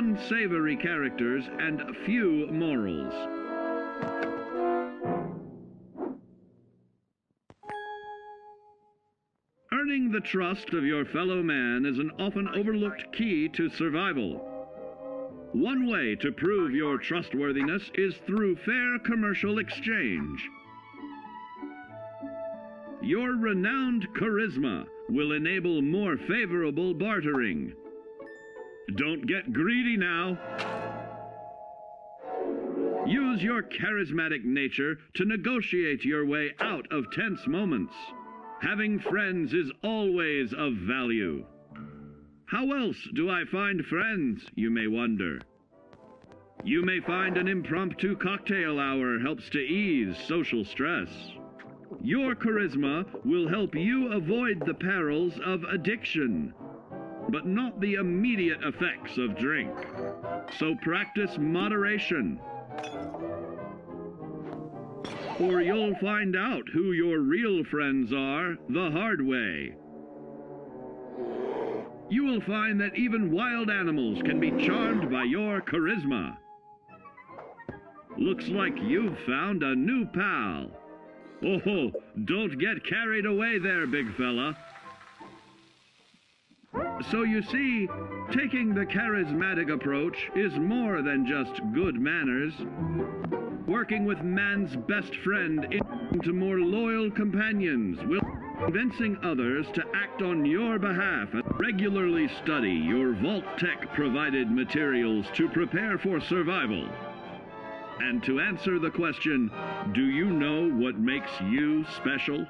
unsavory characters, and few morals. Earning the trust of your fellow man is an often overlooked key to survival. One way to prove your trustworthiness is through fair commercial exchange. Your renowned charisma will enable more favorable bartering. Don't get greedy now. Use your charismatic nature to negotiate your way out of tense moments. Having friends is always of value. How else do I find friends, you may wonder? You may find an impromptu cocktail hour helps to ease social stress. Your charisma will help you avoid the perils of addiction, but not the immediate effects of drink. So practice moderation, or you'll find out who your real friends are the hard way. You will find that even wild animals can be charmed by your charisma. Looks like you've found a new pal. Oh, don't get carried away there, big fella. So you see, taking the charismatic approach is more than just good manners. Working with man's best friend into more loyal companions will convincing others to act on your behalf. Regularly study your Vault-Tec provided materials to prepare for survival. And to answer the question, do you know what makes you special?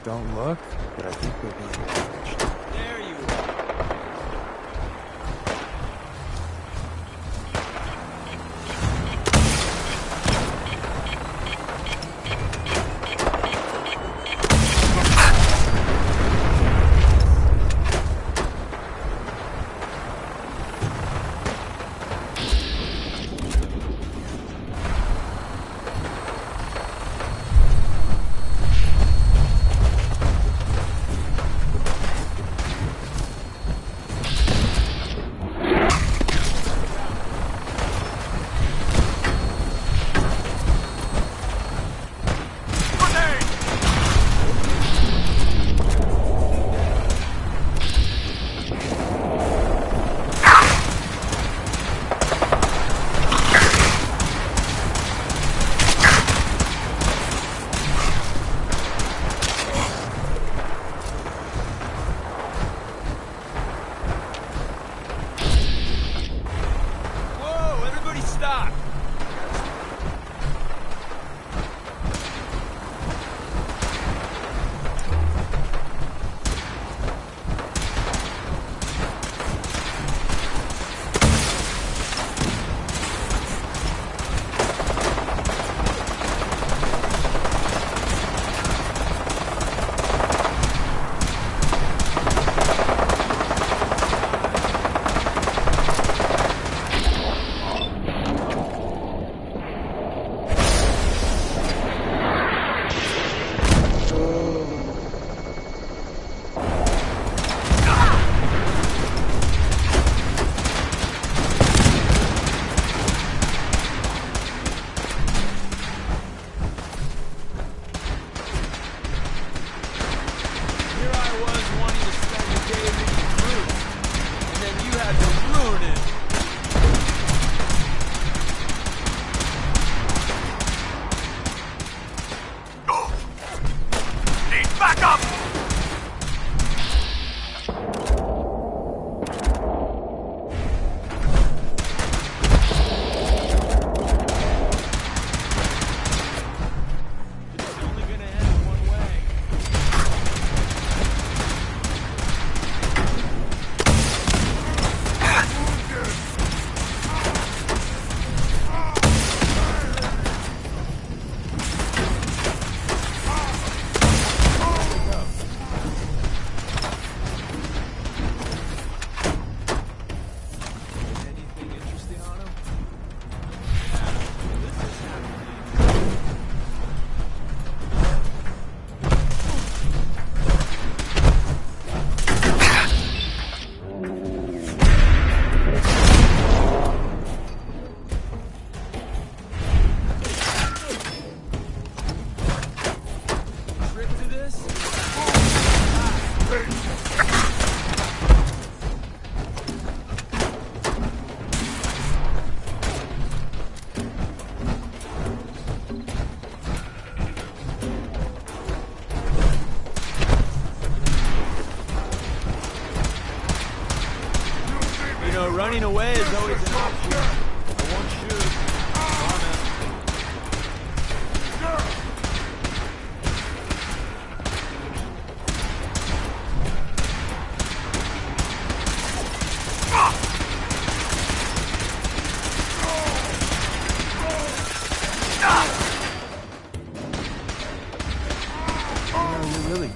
Don't look, but I think we're being watched. There you are.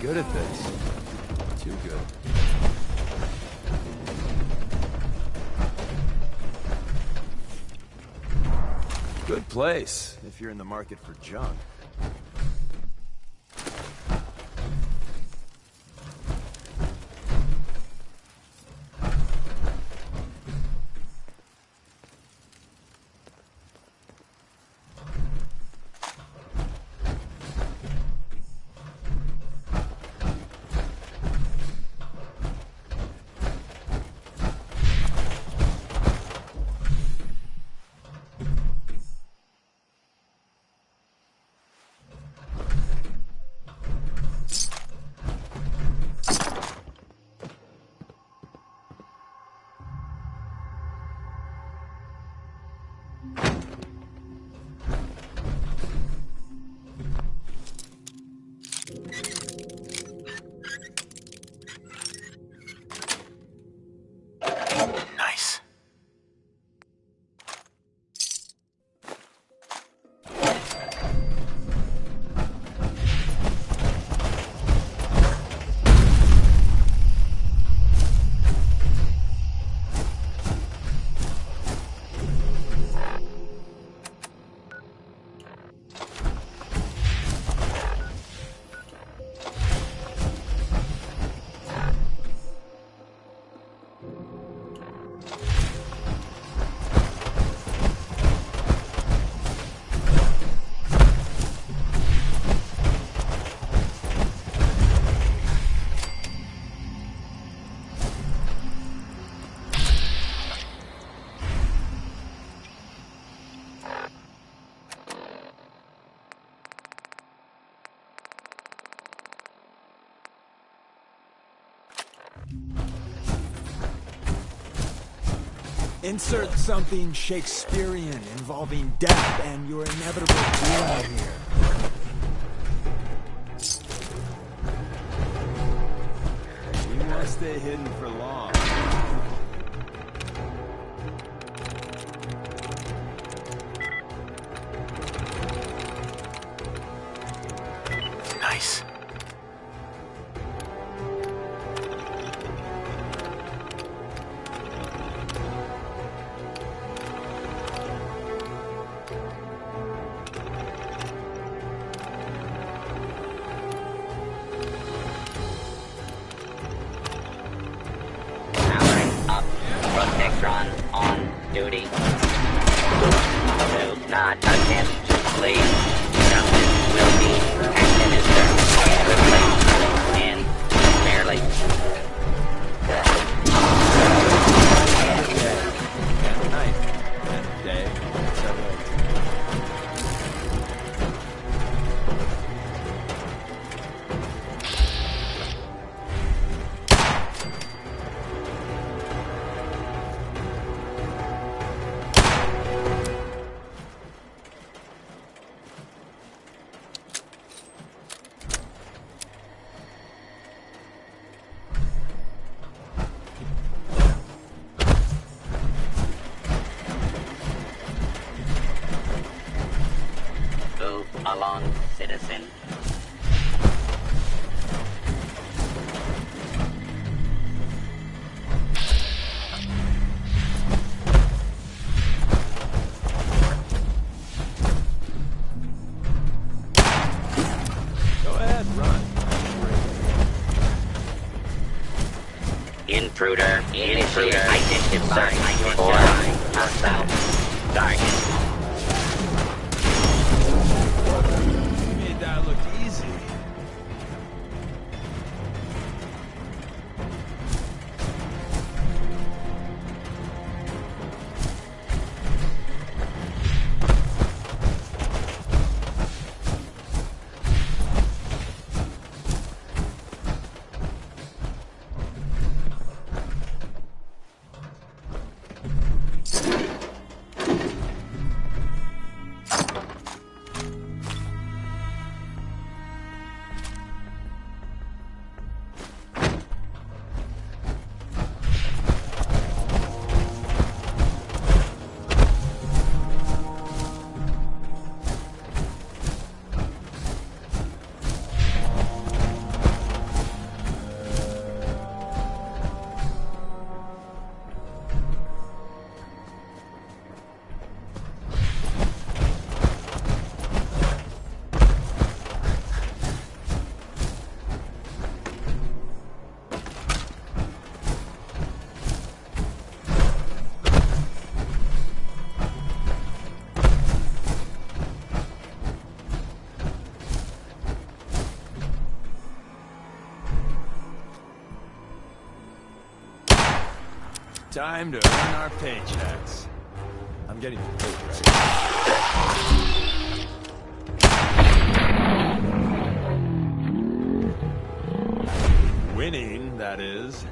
good at this. Too good. Good place, if you're in the market for junk. Nice. Insert something Shakespearean involving death and your inevitable doom here. You won't stay hidden for long. Nice. Protectron on duty. Do not attempt to flee. Justice will be administered swiftly and fairly. Night. And day. Move along, citizen. Go ahead, run. Intruder identified for hostile target. You made that look easy. Time to earn our paychecks. I'm getting paid right. Winning, that is.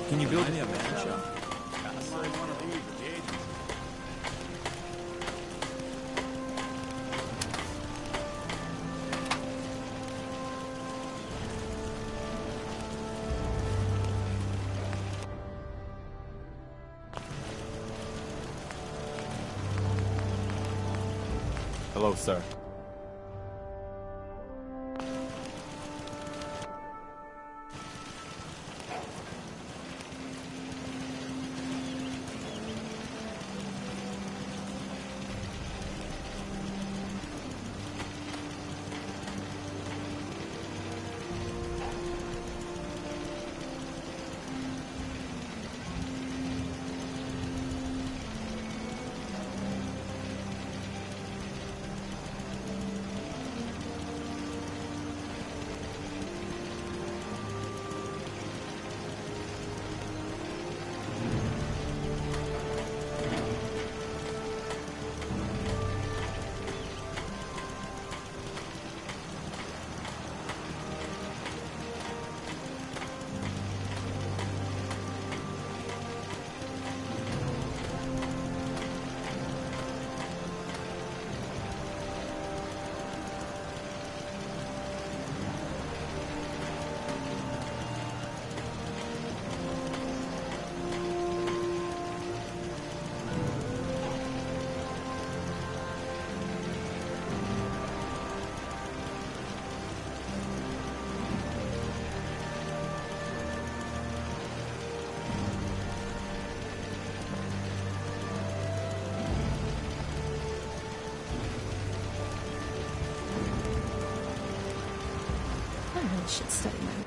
Can you build me a man shop? Hello, sir. Should study my minds.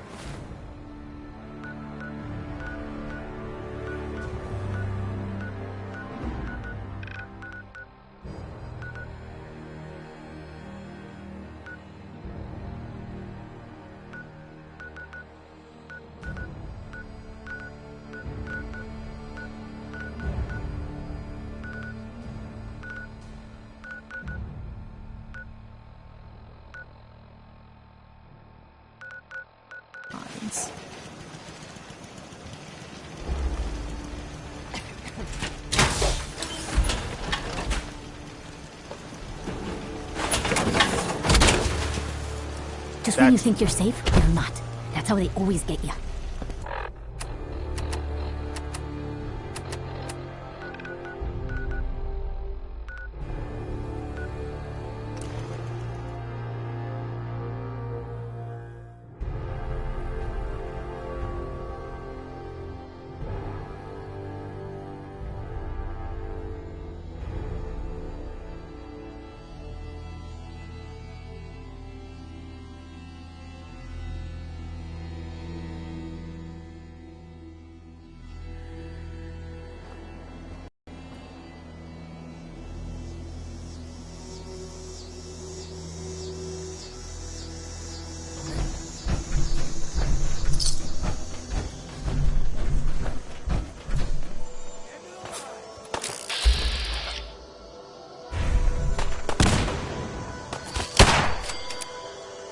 Just when you think you're safe, you're not. That's how they always get you.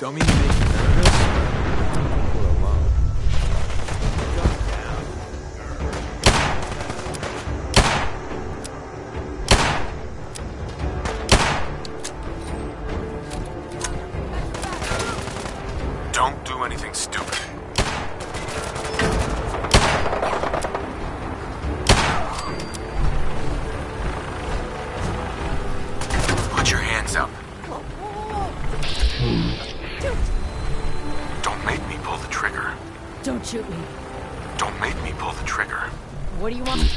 Don't mean to make you nervous. I think we're alone. Calm down. Don't do anything stupid. Put your hands up. Don't make me pull the trigger. Don't shoot me. Don't make me pull the trigger. What do you want?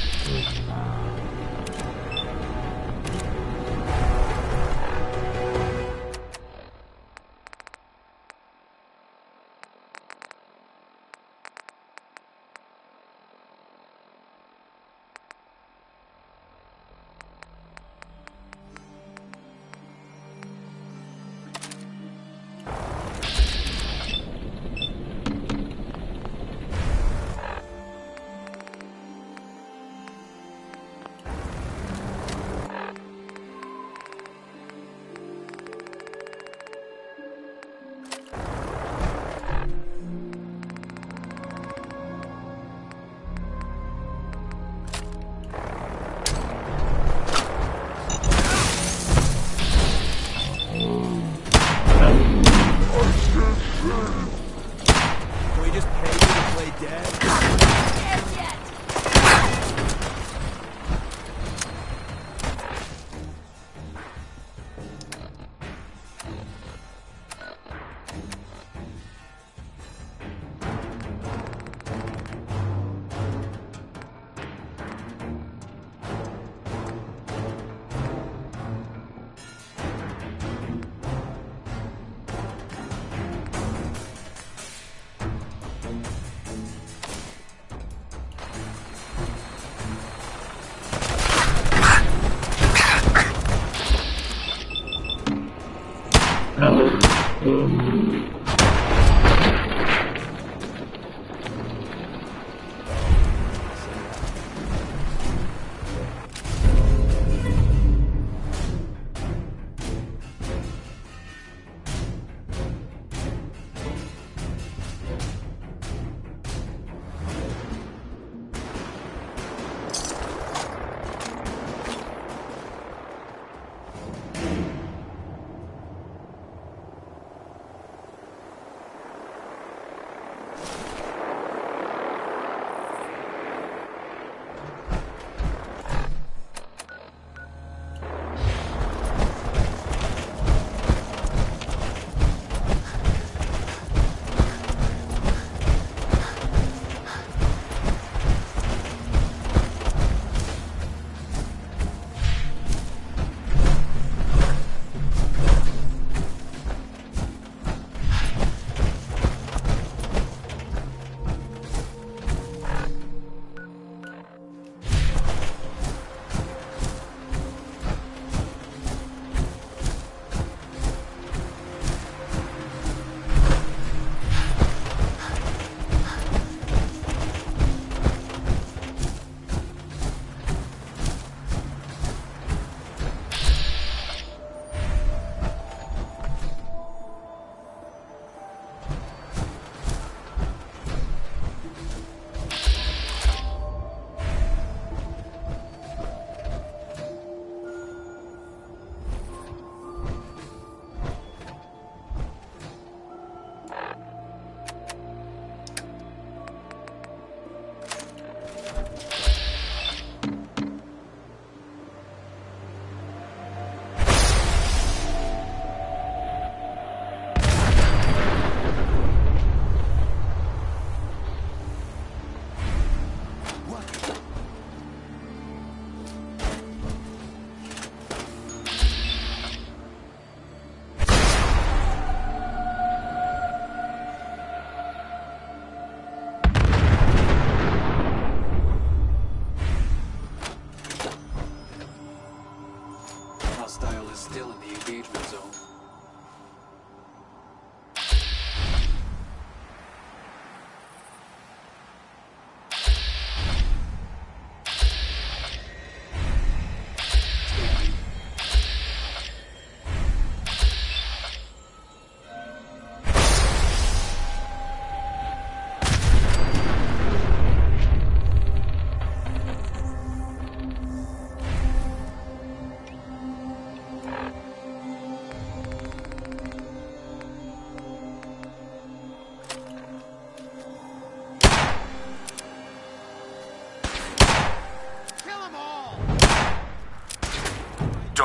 Can we just pay you to play dead?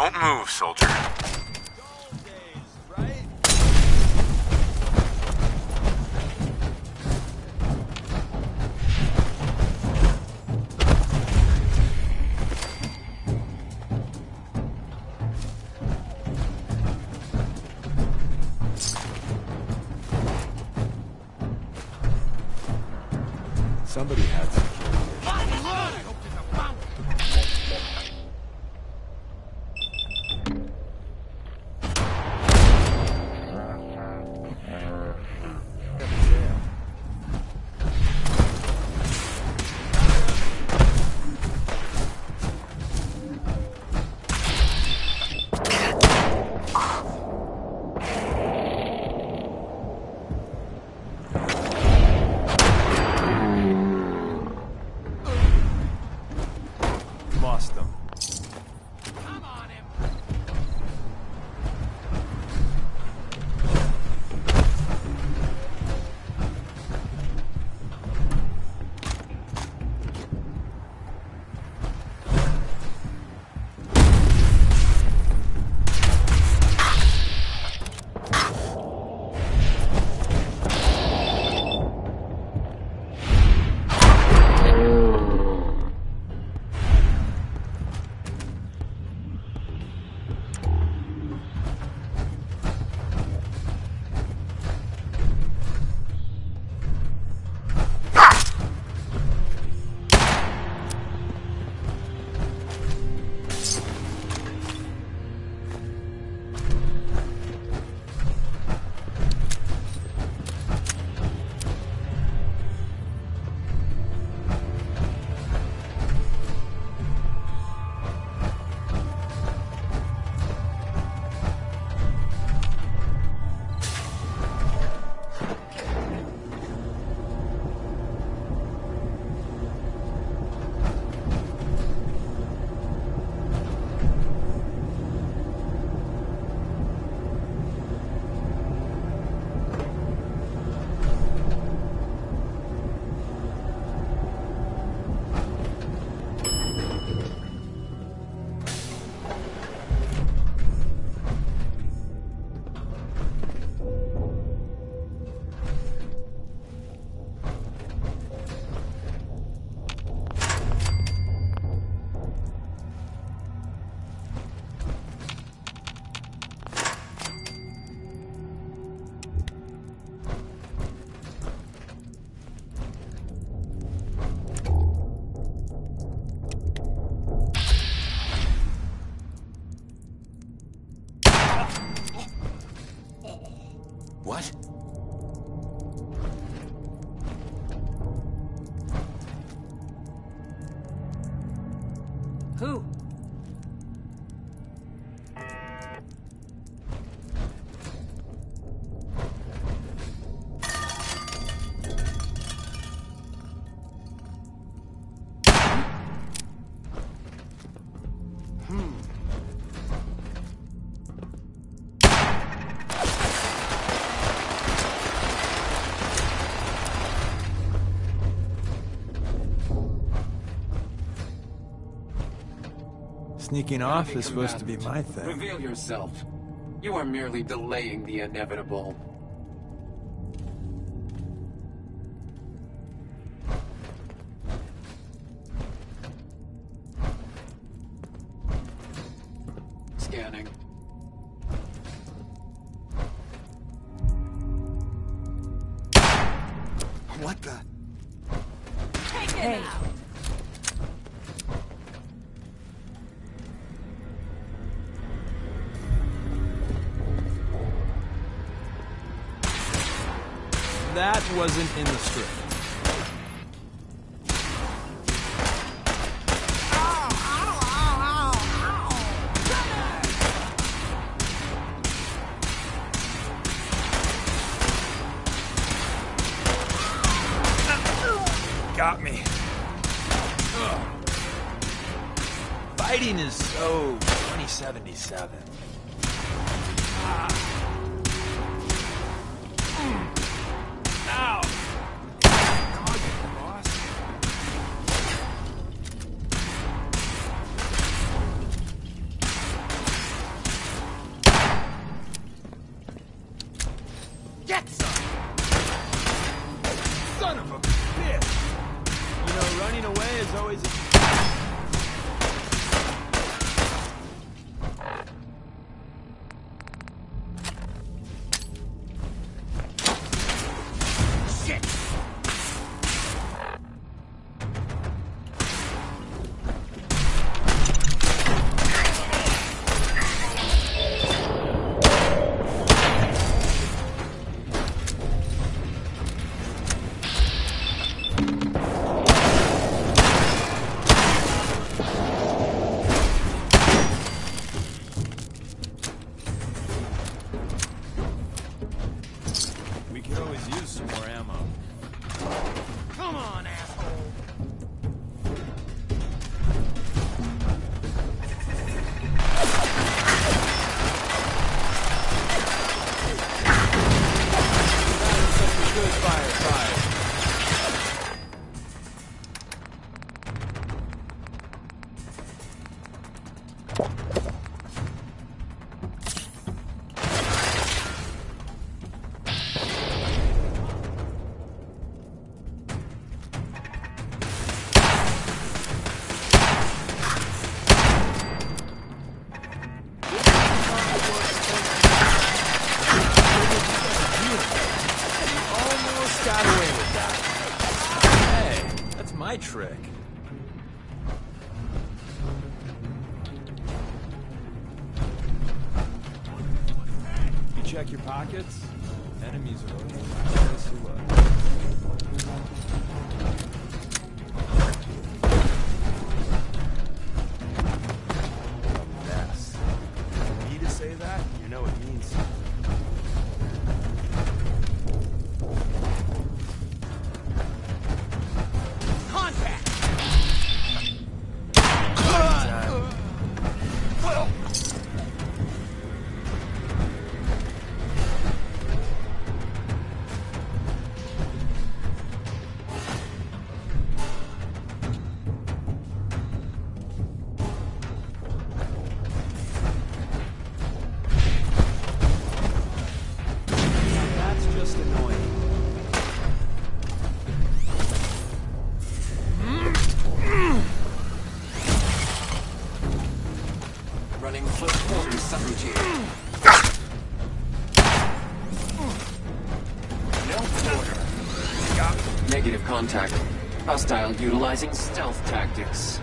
Don't move, soldier. Gold days, right? Somebody had security issues. Lost them. What? Who? Sneaking off is supposed to be my thing. Reveal yourself. You are merely delaying the inevitable. Scanning. What the? Hey. That wasn't in the script. Got me. Ugh. Fighting is so 2077. Ow! Dodge, boss. running away is always a... We could always use some more ammo. Come on, asshole! That is such a good firefight. Almost got away with that. Hey, that's my trick. You check your pockets? Enemies are looking. Guess who a mess. For me to say that, you know it means something. That's just annoying. Running close quarters subroutine. No order. Negative contact. Hostile utilizing stealth tactics.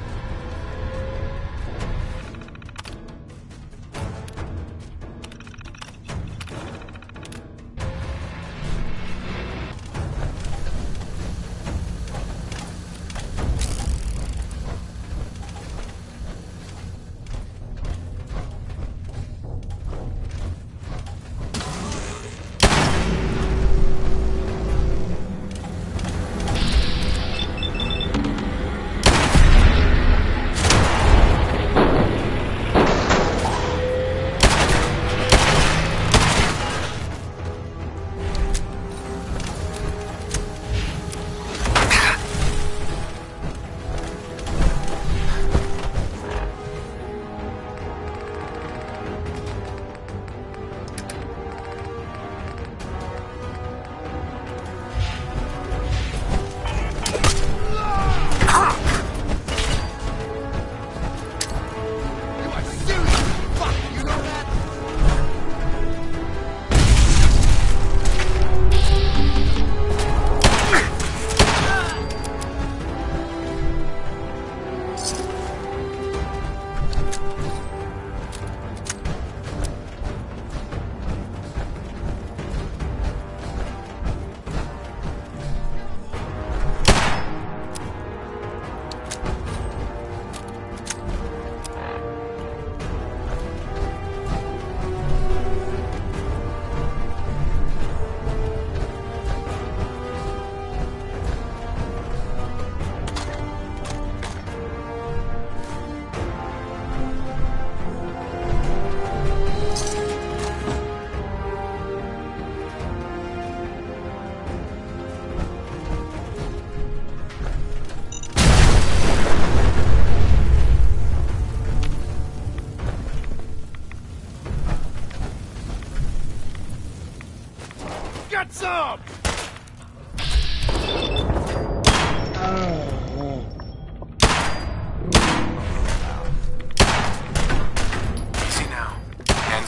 Get some!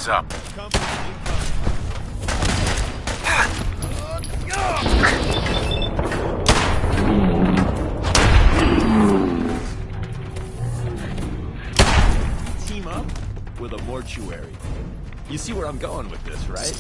Ease up. Team up with a mortuary. You see where I'm going with this, right?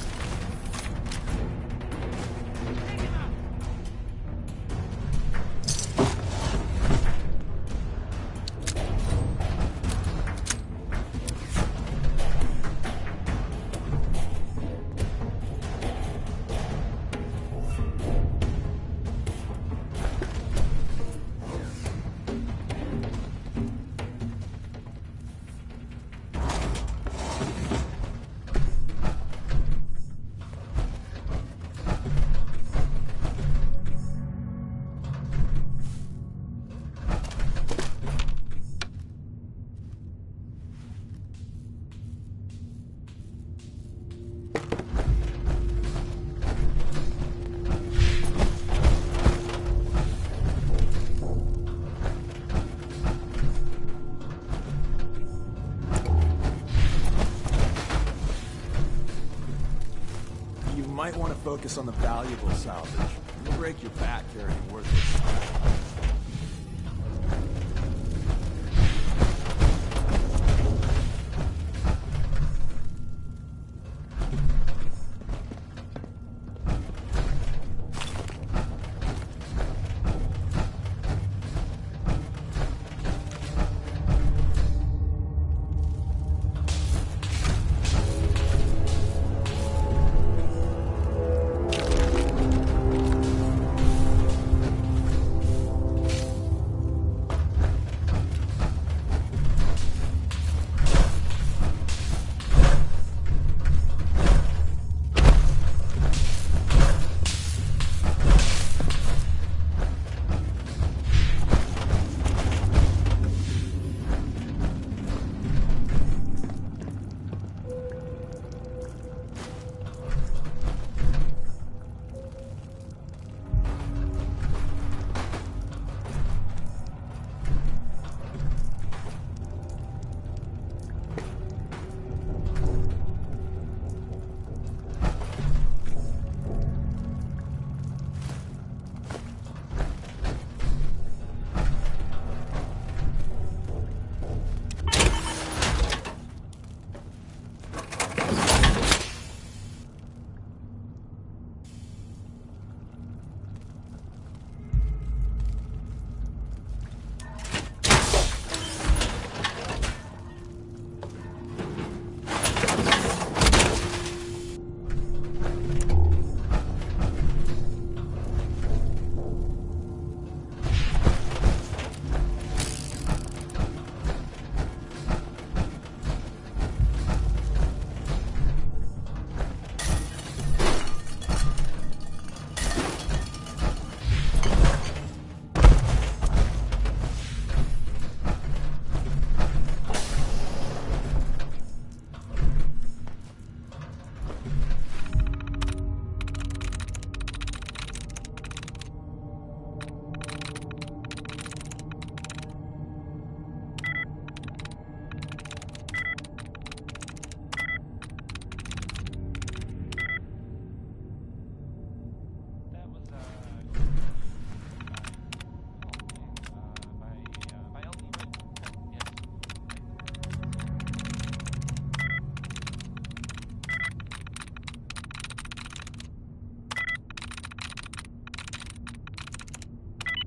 Might want to focus on the valuable salvage. You'll break your back carrying worthless stuff.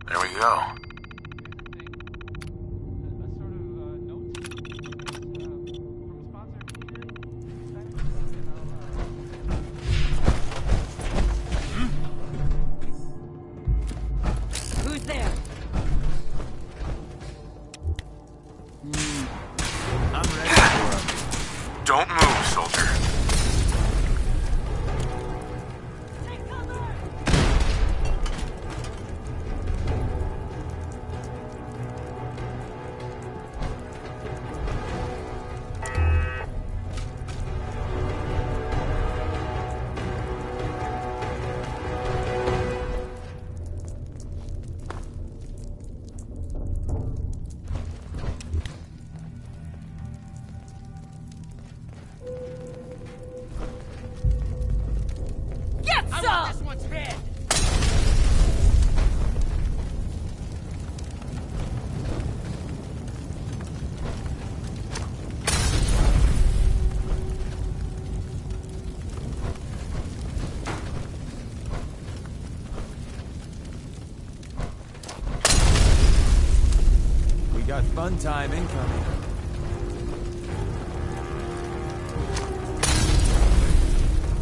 There we go. Who's there? I'm ready for him. Don't move, soldier. Fun time incoming.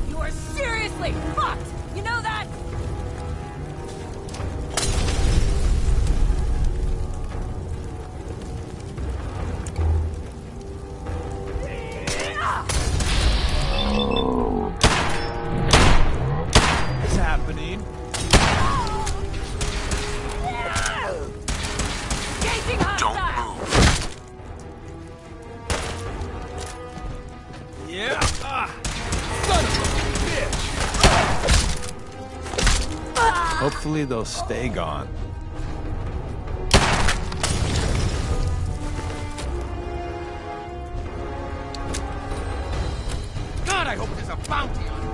You are seriously fucked! You know that? What's happening? Engaging hostile! Yeah. Son of a bitch. Hopefully they'll stay gone. God, I hope there's a bounty on you.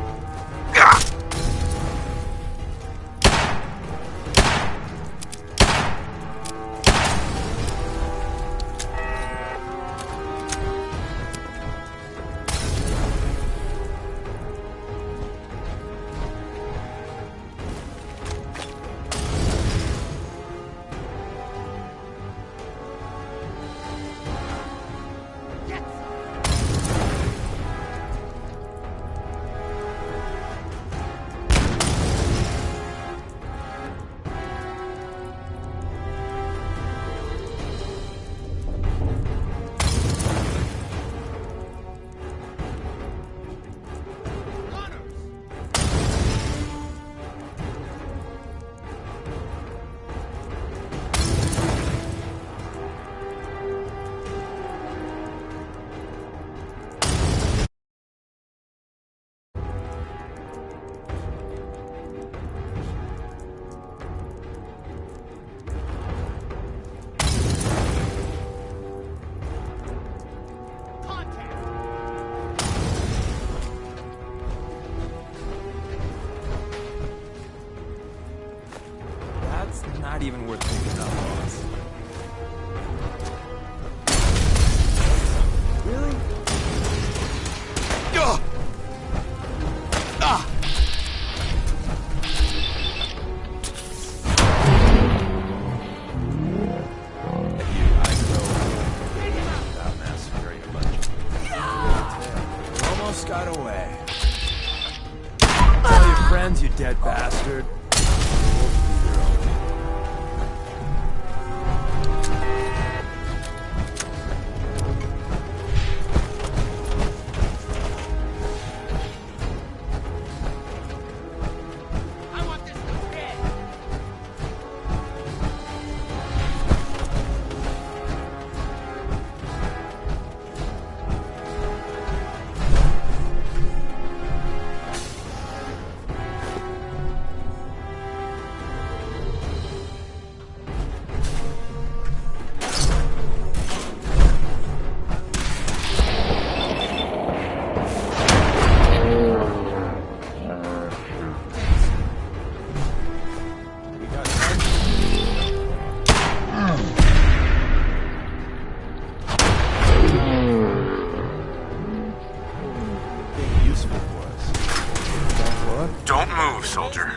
That's not even worth picking up, boss. Really? Without massacring a bunch of you almost got away. Tell your friends, you dead bastard. I want this to dead. We got time. Being useful for us. Don't look. Don't move, soldier.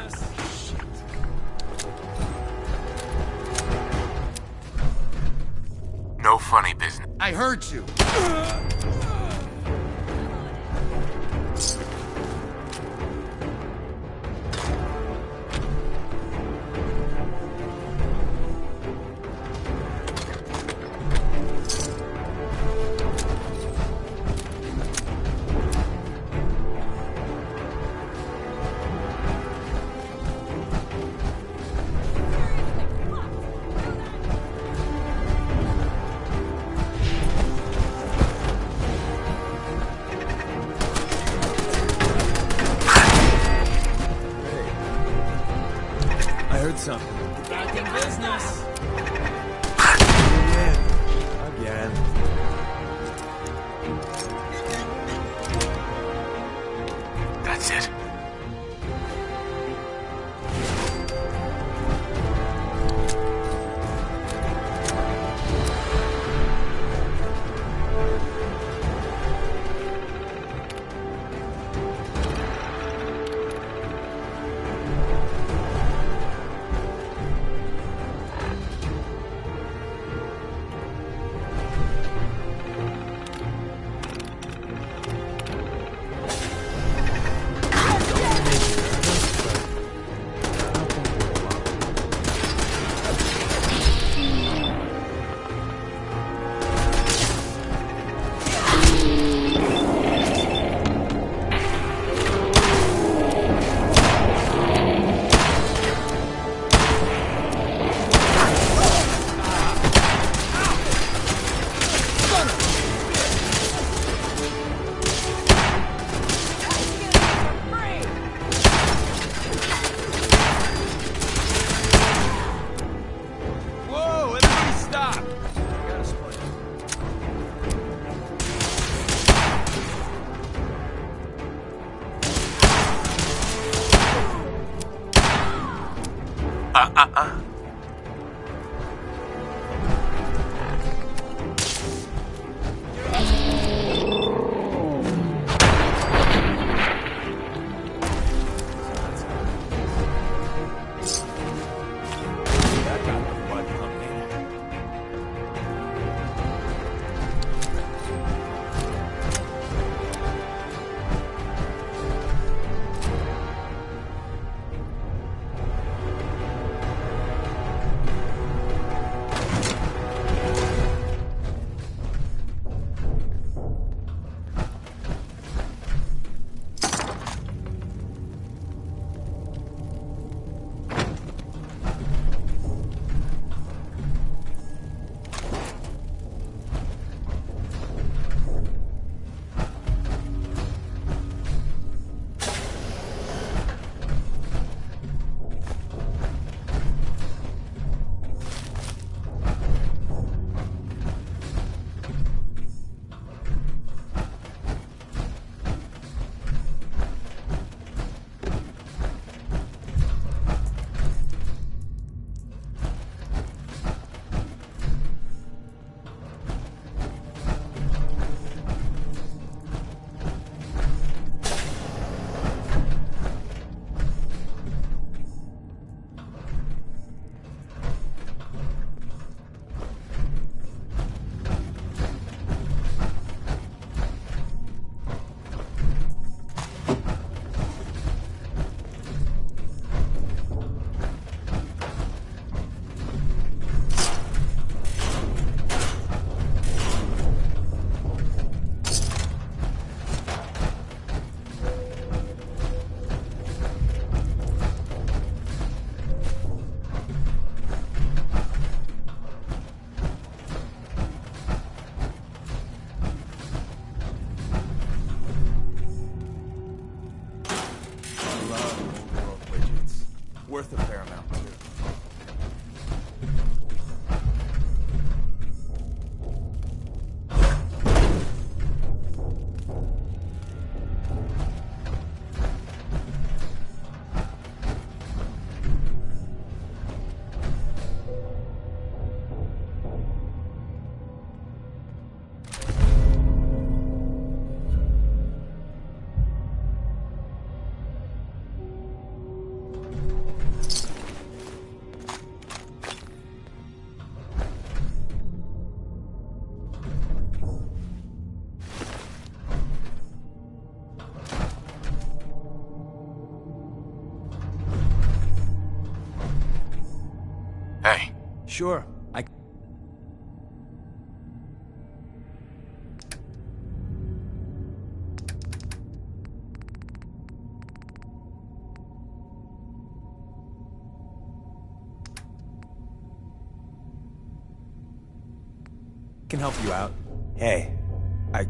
No funny business. I heard you. I heard something. Back in business. You win. Again. That's it. Hey. Sure, I... can help you out. Hey, I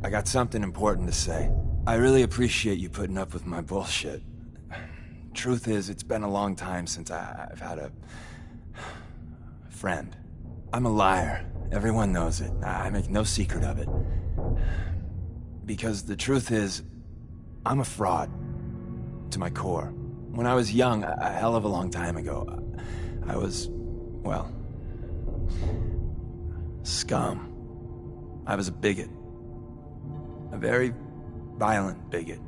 got something important to say. I really appreciate you putting up with my bullshit. Truth is, it's been a long time since I've had a friend. I'm a liar. Everyone knows it. I make no secret of it. Because the truth is, I'm a fraud. To my core. When I was young, a hell of a long time ago, I was, well, scum. I was a bigot. A very violent bigot.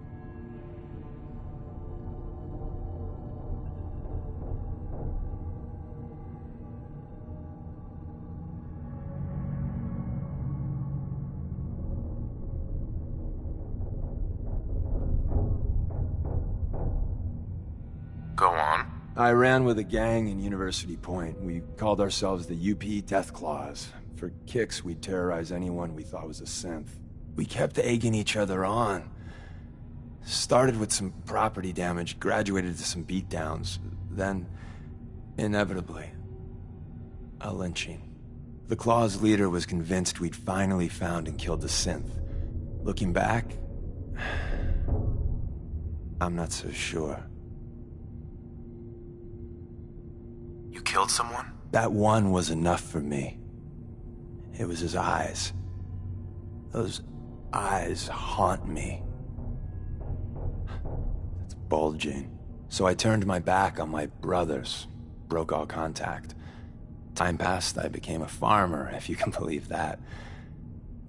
Go on. I ran with a gang in University Point. We called ourselves the UP Death Claws. For kicks, we'd terrorize anyone we thought was a synth. We kept egging each other on. Started with some property damage, graduated to some beatdowns, then, inevitably, a lynching. The Claws' leader was convinced we'd finally found and killed the synth. Looking back, I'm not so sure. You killed someone? That one was enough for me. It was his eyes. Those eyes haunt me. It's bulging. So I turned my back on my brothers, broke all contact. Time passed, I became a farmer, if you can believe that.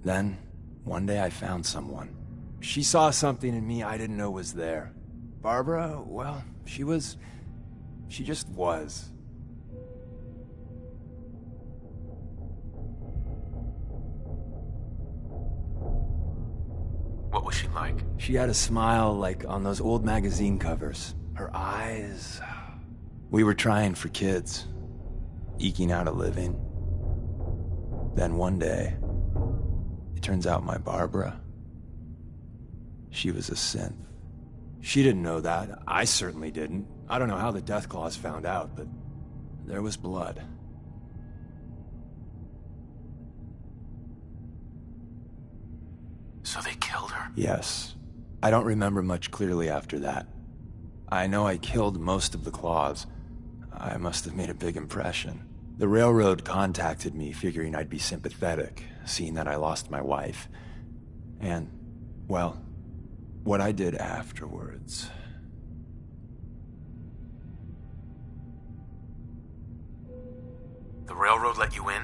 Then, one day I found someone. She saw something in me I didn't know was there. Barbara, well, she just was. What was she like? She had a smile like on those old magazine covers. Her eyes... We were trying for kids. Eking out a living. Then one day, it turns out my Barbara, she was a synth. She didn't know that. I certainly didn't. I don't know how the Death Claws found out, but there was blood. So they killed her? Yes. I don't remember much clearly after that. I know I killed most of the Claws. I must have made a big impression. The railroad contacted me, figuring I'd be sympathetic, seeing that I lost my wife. And, well, what I did afterwards... The railroad let you in?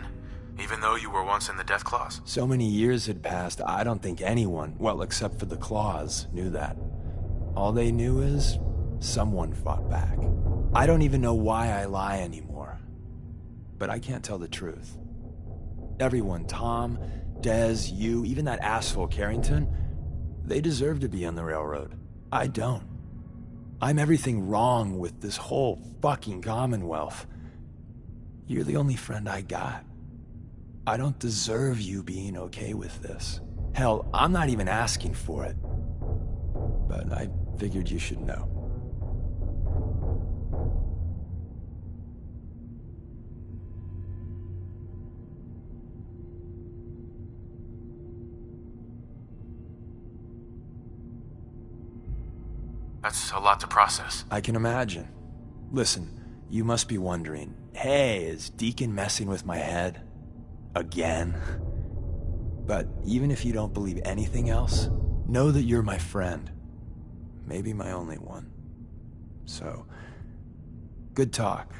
Even though you were once in the Death Claws? So many years had passed, I don't think anyone, well, except for the Claws, knew that. All they knew is someone fought back. I don't even know why I lie anymore. But I can't tell the truth. Everyone, Tom, Dez, you, even that asshole Carrington, they deserve to be on the railroad. I don't. I'm everything wrong with this whole fucking Commonwealth. You're the only friend I got. I don't deserve you being okay with this. Hell, I'm not even asking for it. But I figured you should know. That's a lot to process. I can imagine. Listen, you must be wondering, hey, is Deacon messing with my head? Again? But even if you don't believe anything else, know that you're my friend. Maybe my only one. So, good talk.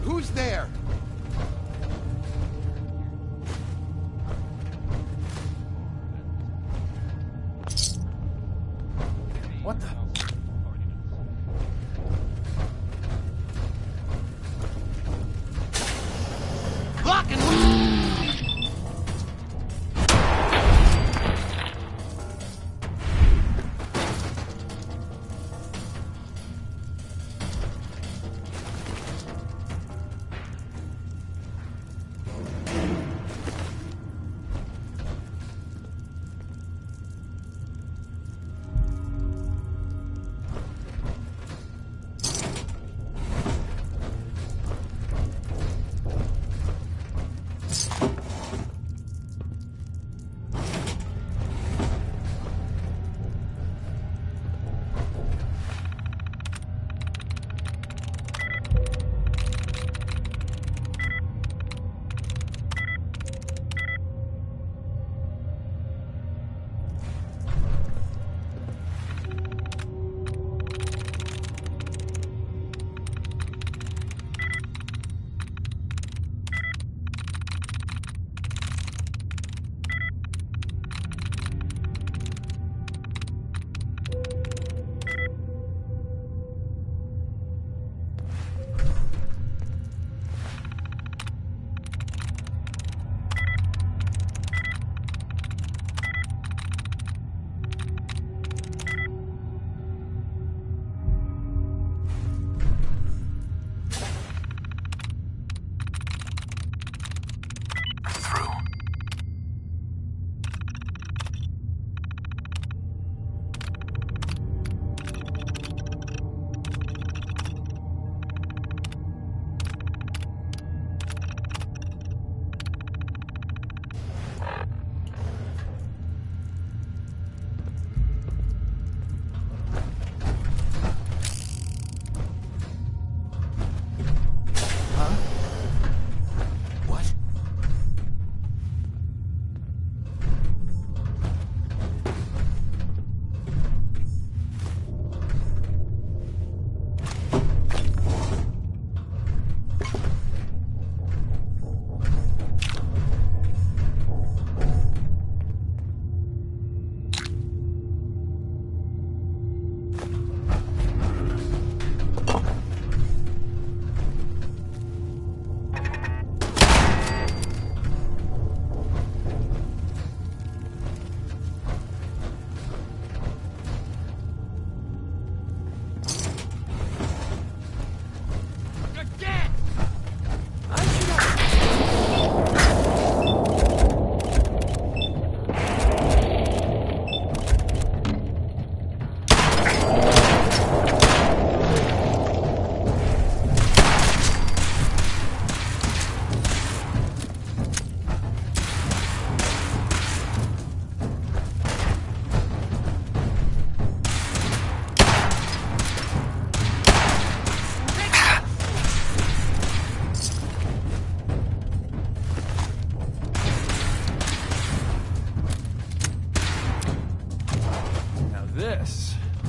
Who's there? What the? Lock and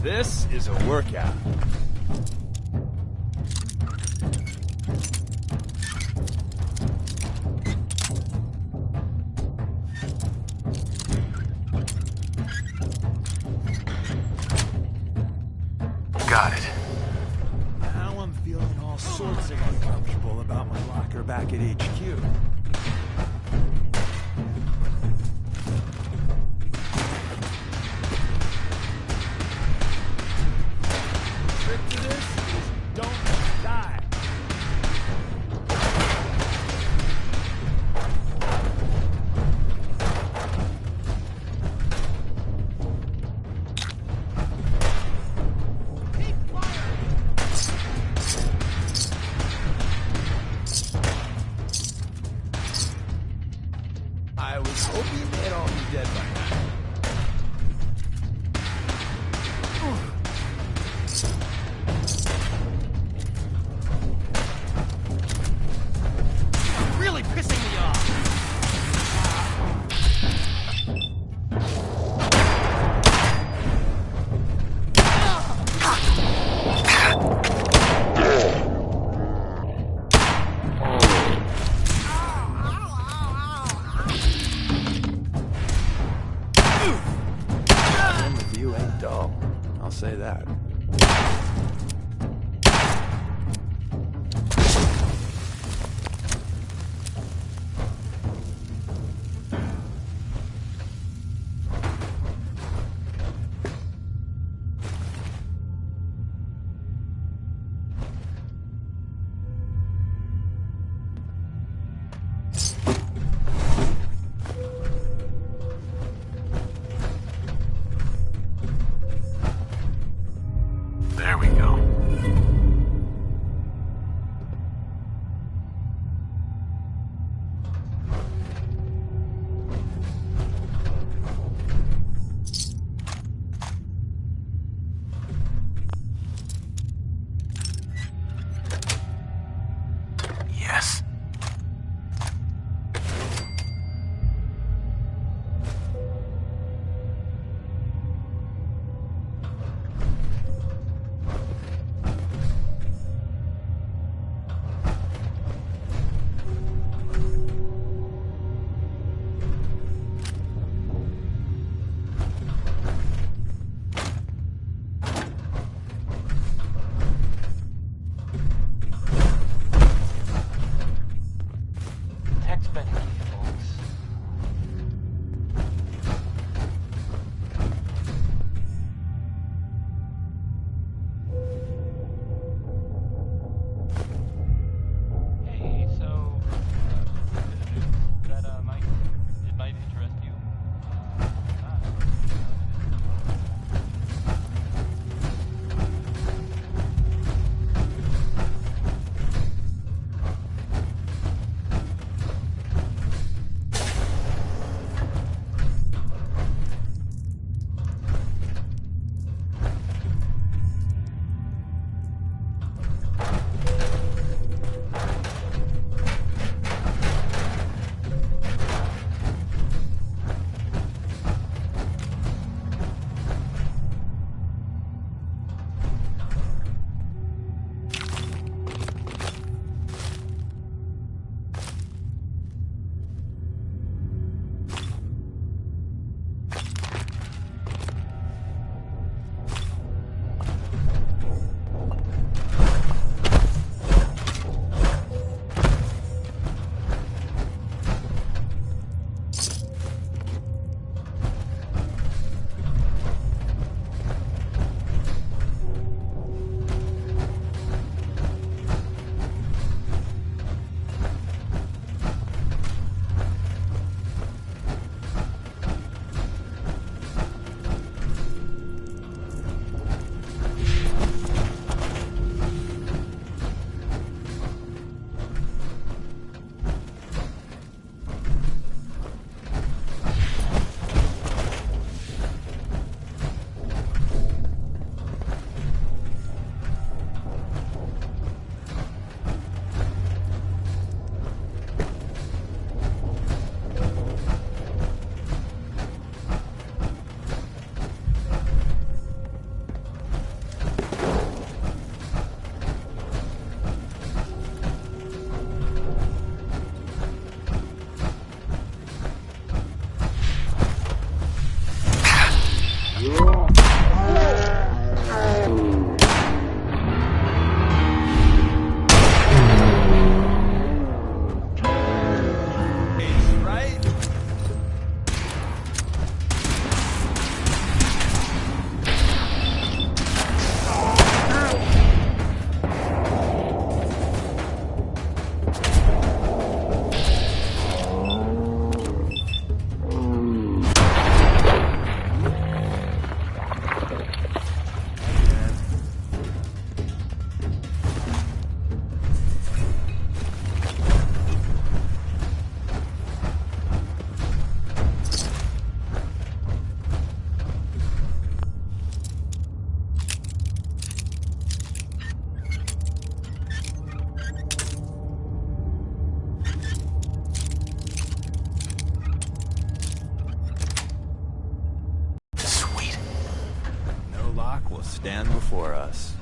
This is a workout. Got it. Now I'm feeling all sorts of uncomfortable about my locker back at HQ. I was hoping they'd all be dead by now. stand before us.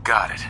Got it.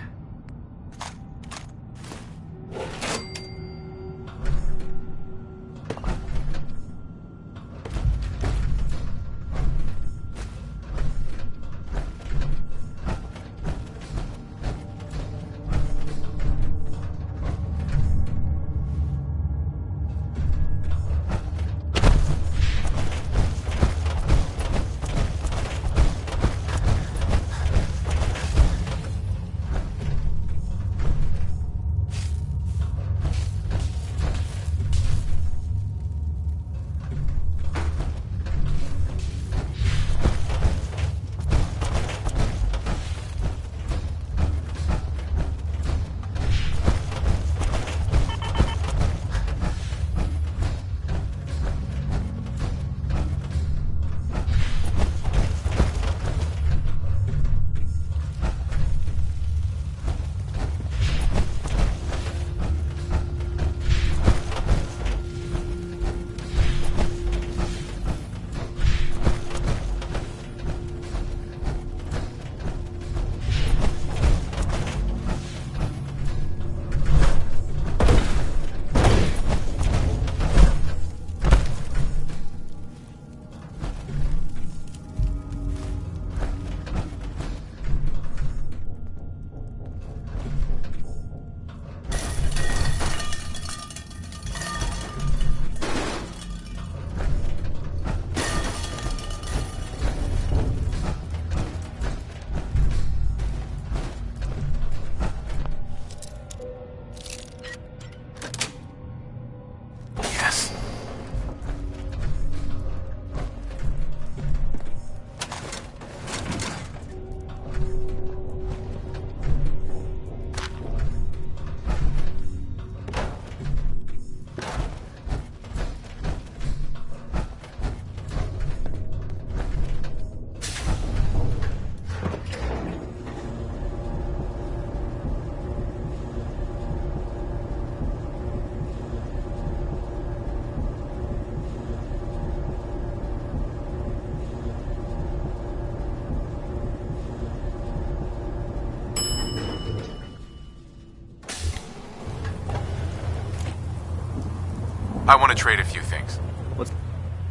I want to trade a few things. What's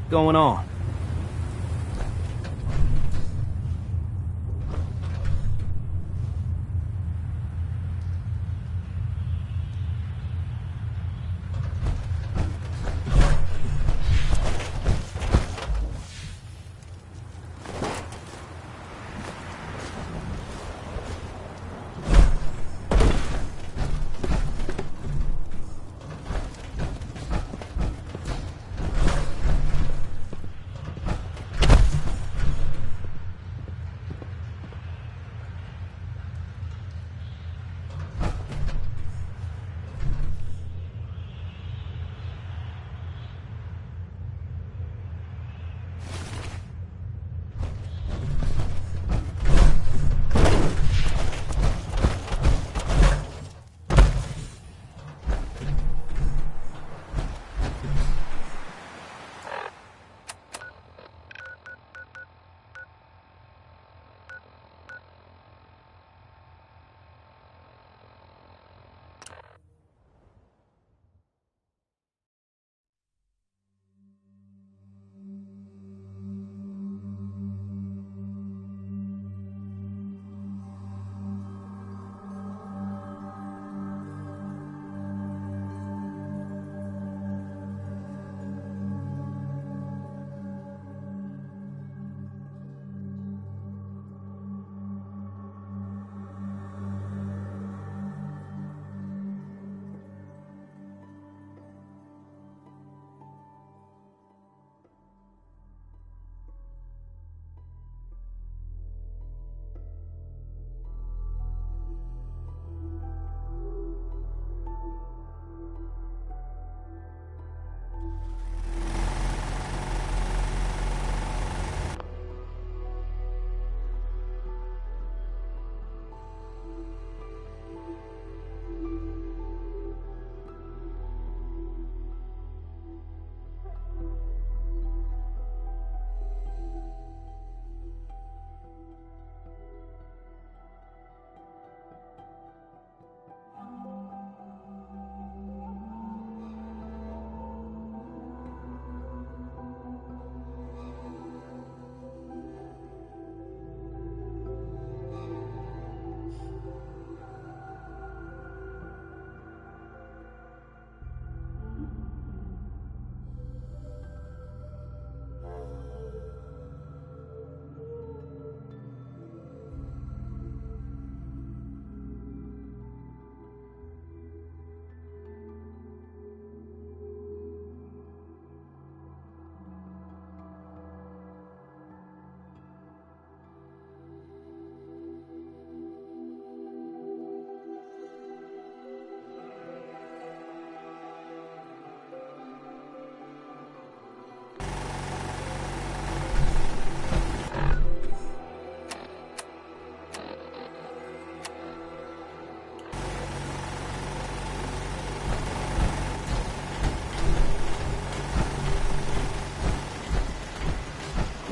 going on?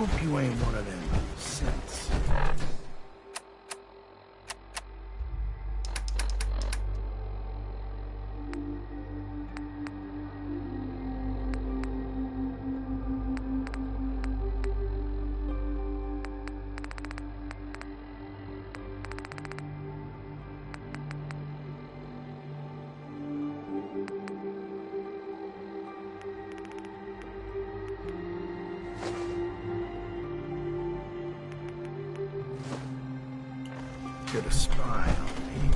Hope you ain't one of them synths. Get a spy on me.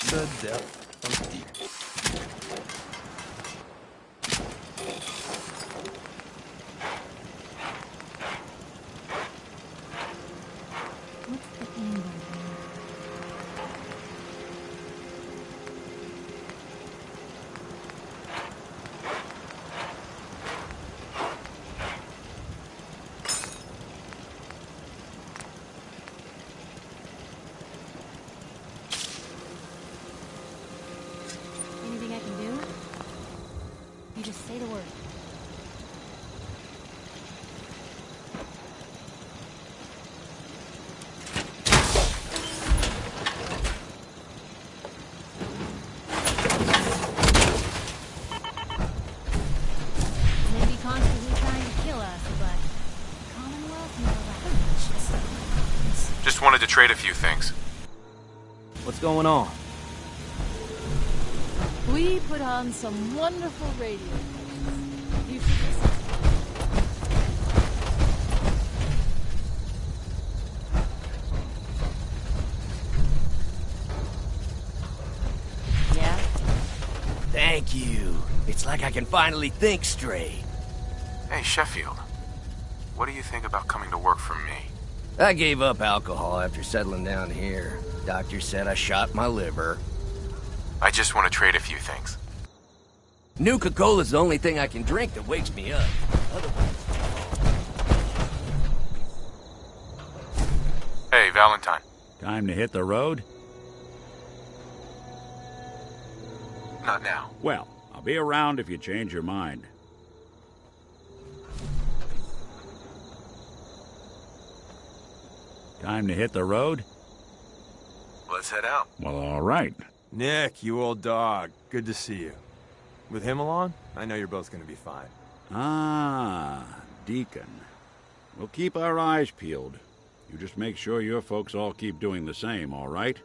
The depth of deep. What's the angle here? Anything I can do? You just say the word. Maybe constantly trying to kill us, but Commonwealth never left. Just wanted to trade a few things. What's going on? We put on some wonderful radio plays. You should listen. Yeah? Thank you. It's like I can finally think straight. Hey, Sheffield. What do you think about coming to work for me? I gave up alcohol after settling down here. Doctor said I shot my liver. I just want to trade a few things. Nuka-Cola's the only thing I can drink that wakes me up. Otherwise... Hey, Valentine. Time to hit the road? Not now. Well, I'll be around if you change your mind. Time to hit the road? Let's head out. Well, all right. Nick, you old dog. Good to see you. With him along, I know you're both gonna be fine. Ah, Deacon. We'll keep our eyes peeled. You just make sure your folks all keep doing the same, all right?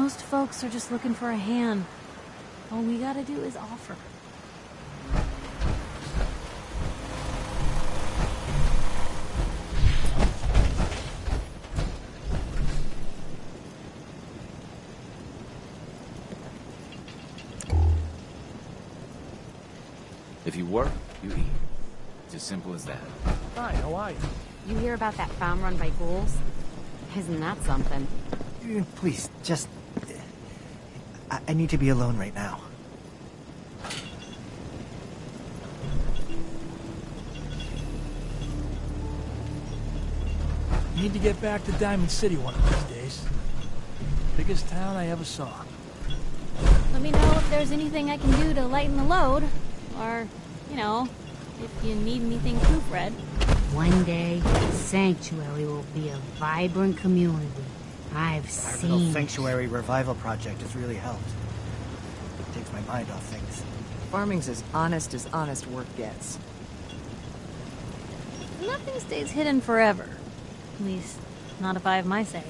Most folks are just looking for a hand. All we gotta do is offer. If you work, you eat. It's as simple as that. Hi, how are you? You hear about that farm run by ghouls? Isn't that something? Please, just... I need to be alone right now. Need to get back to Diamond City one of these days. Biggest town I ever saw. Let me know if there's anything I can do to lighten the load. Or, you know, if you need anything proofread. One day, Sanctuary will be a vibrant community. I've seen Our Sanctuary Revival Project has really helped. It takes my mind off things. Farming's as honest work gets. Nothing stays hidden forever. At least, not if I have my say.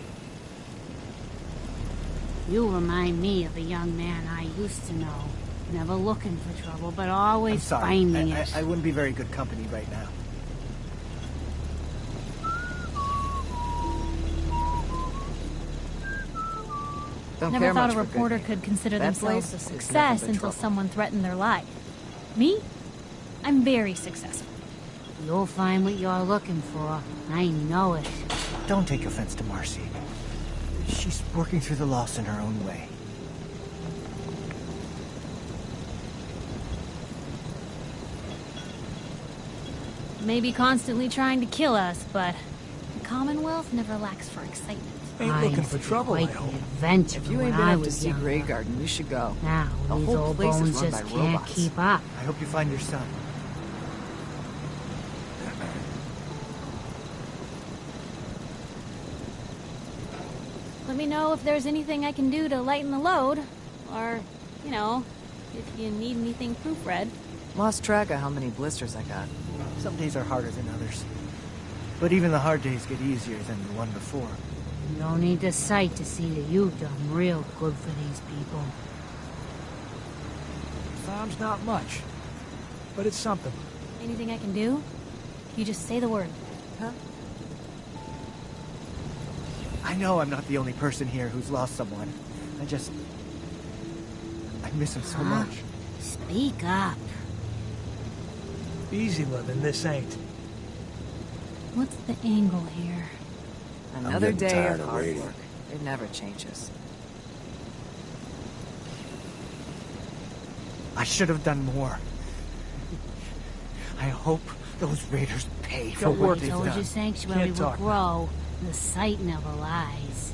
You remind me of a young man I used to know. Never looking for trouble, but always finding it. I wouldn't be very good company right now. Never thought a reporter could consider themselves a success until someone threatened their life. Me? I'm very successful. You'll find what you're looking for. I know it. Don't take offense to Marcy. She's working through the loss in her own way. Maybe constantly trying to kill us, but the Commonwealth never lacks for excitement. Ain't looking for trouble, I hope. If you ain't been up to see Grey Garden, you should go. Now, the these whole old place is bones run just by can't robots. keep up. I hope you find your son. Let me know if there's anything I can do to lighten the load. Or, you know, if you need anything proofread. Lost track of how many blisters I got. Some days are harder than others. But even the hard days get easier than the one before. You don't need the sight to see that you've done real good for these people. Farm's not much, but it's something. Anything I can do? You just say the word. Huh? I know I'm not the only person here who's lost someone. I miss him so much. Speak up. Easy living, this ain't. What's the angle here? Another getting day tired of of hard waiting. work. It never changes. I should have done more. I hope those raiders pay for what they've Told done. you Sanctuary would grow. The sight never lies.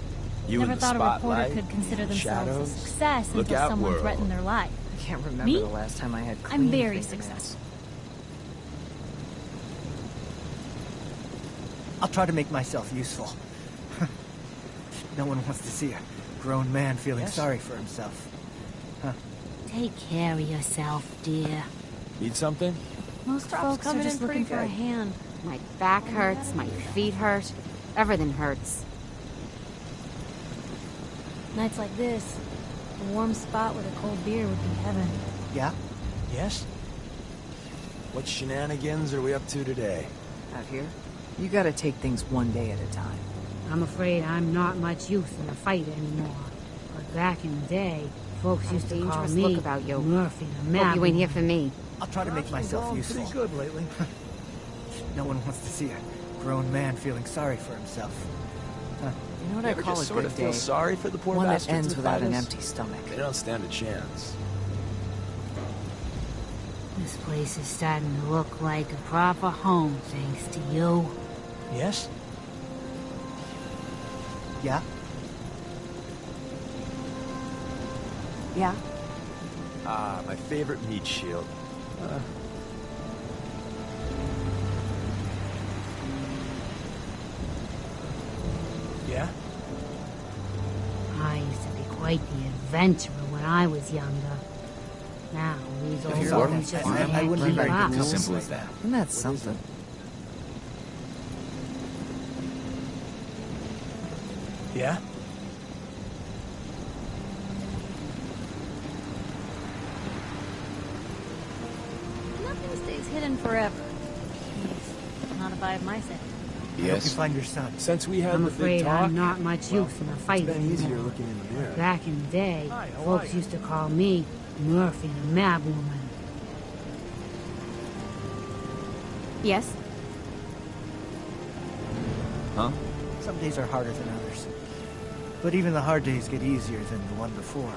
You Never in the thought a reporter spotlight, could consider themselves shadows. a success Look until out, someone world. threatened their life. I can't remember Me? the last time I had I'm clean very fingernails. successful. I'll try to make myself useful. No one wants to see a grown man feeling sorry for himself. Huh? Take care of yourself, dear. Need something? Most Crop's folks are coming just in pretty looking for a good. hand. My back hurts, my feet hurt, everything hurts. Nights like this, a warm spot with a cold beer would be heaven. Yeah? Yes? What shenanigans are we up to today? Out here, you gotta take things one day at a time. I'm afraid I'm not much use in a fight anymore. But back in the day, folks used to call Dangerous me look about you. Murphy the Hope you ain't Map. here for me. I'll try to make myself useful. Pretty good lately. No one wants to see a grown man feeling sorry for himself. Huh? You know what You I ever call just a sort good of feel day? sorry for the poor One that bastards ends that without fight an us? empty stomach. They don't stand a chance. This place is starting to look like a proper home, thanks to you. Yes? Yeah? Yeah? Ah, my favorite meat shield. Yeah? I used to be quite the adventurer when I was younger. Now, these old you're bones just I can't wouldn't be keep very up. good As simple as that. Isn't that something? Yeah? Nothing stays hidden forever. Not if I have my say. I hope you find your son. Since we had I'm the big afraid talk, I'm not much use in a fight it's been easier anymore. looking in the mirror. Back in the day, Hi, how are folks you? used to call me Murphy the Mad Woman. Yes? Huh? Some days are harder than others. But even the hard days get easier than the one before.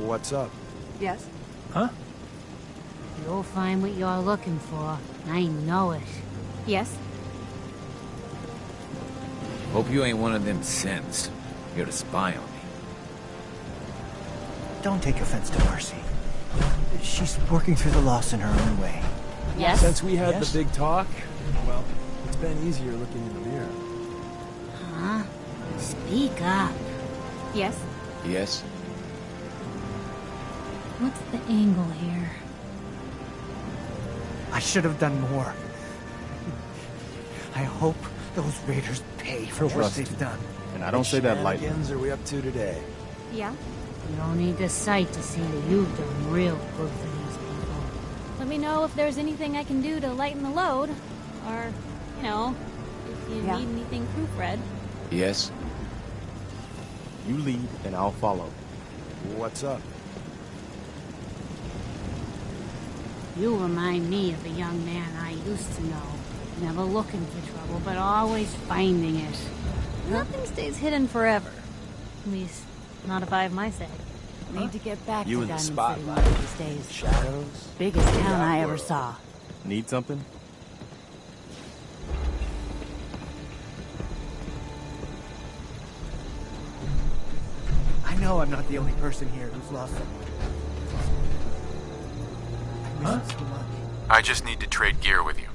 What's up? Yes? Huh? You'll find what you're looking for. I know it. Yes? Hope you ain't one of them synths. You're to spy on me. Don't take offense to Marcy. She's working through the loss in her own way. Yes? Since we had Yes? the big talk, well, it's been easier looking in the mirror. Huh? Speak up. Yes? Yes? What's the angle here? I should have done more. I hope those raiders pay for what they've done. And I don't say that lightly. What are we up to today? Yeah? You don't need the sight to see that you've done real good for these people. Let me know if there's anything I can do to lighten the load. Or, you know, if you need anything proofread. Yes? You lead, and I'll follow. What's up? You remind me of a young man I used to know. Never looking for trouble, but always finding it. Nothing stays hidden forever. At least, not if I have my say. Need to get back You to in the Diamond City spotlight. one of these days. Shadows? Biggest town I ever saw. Need something? I know I'm not the only person here who's lost someone. I miss him so much. I just need to trade gear with you.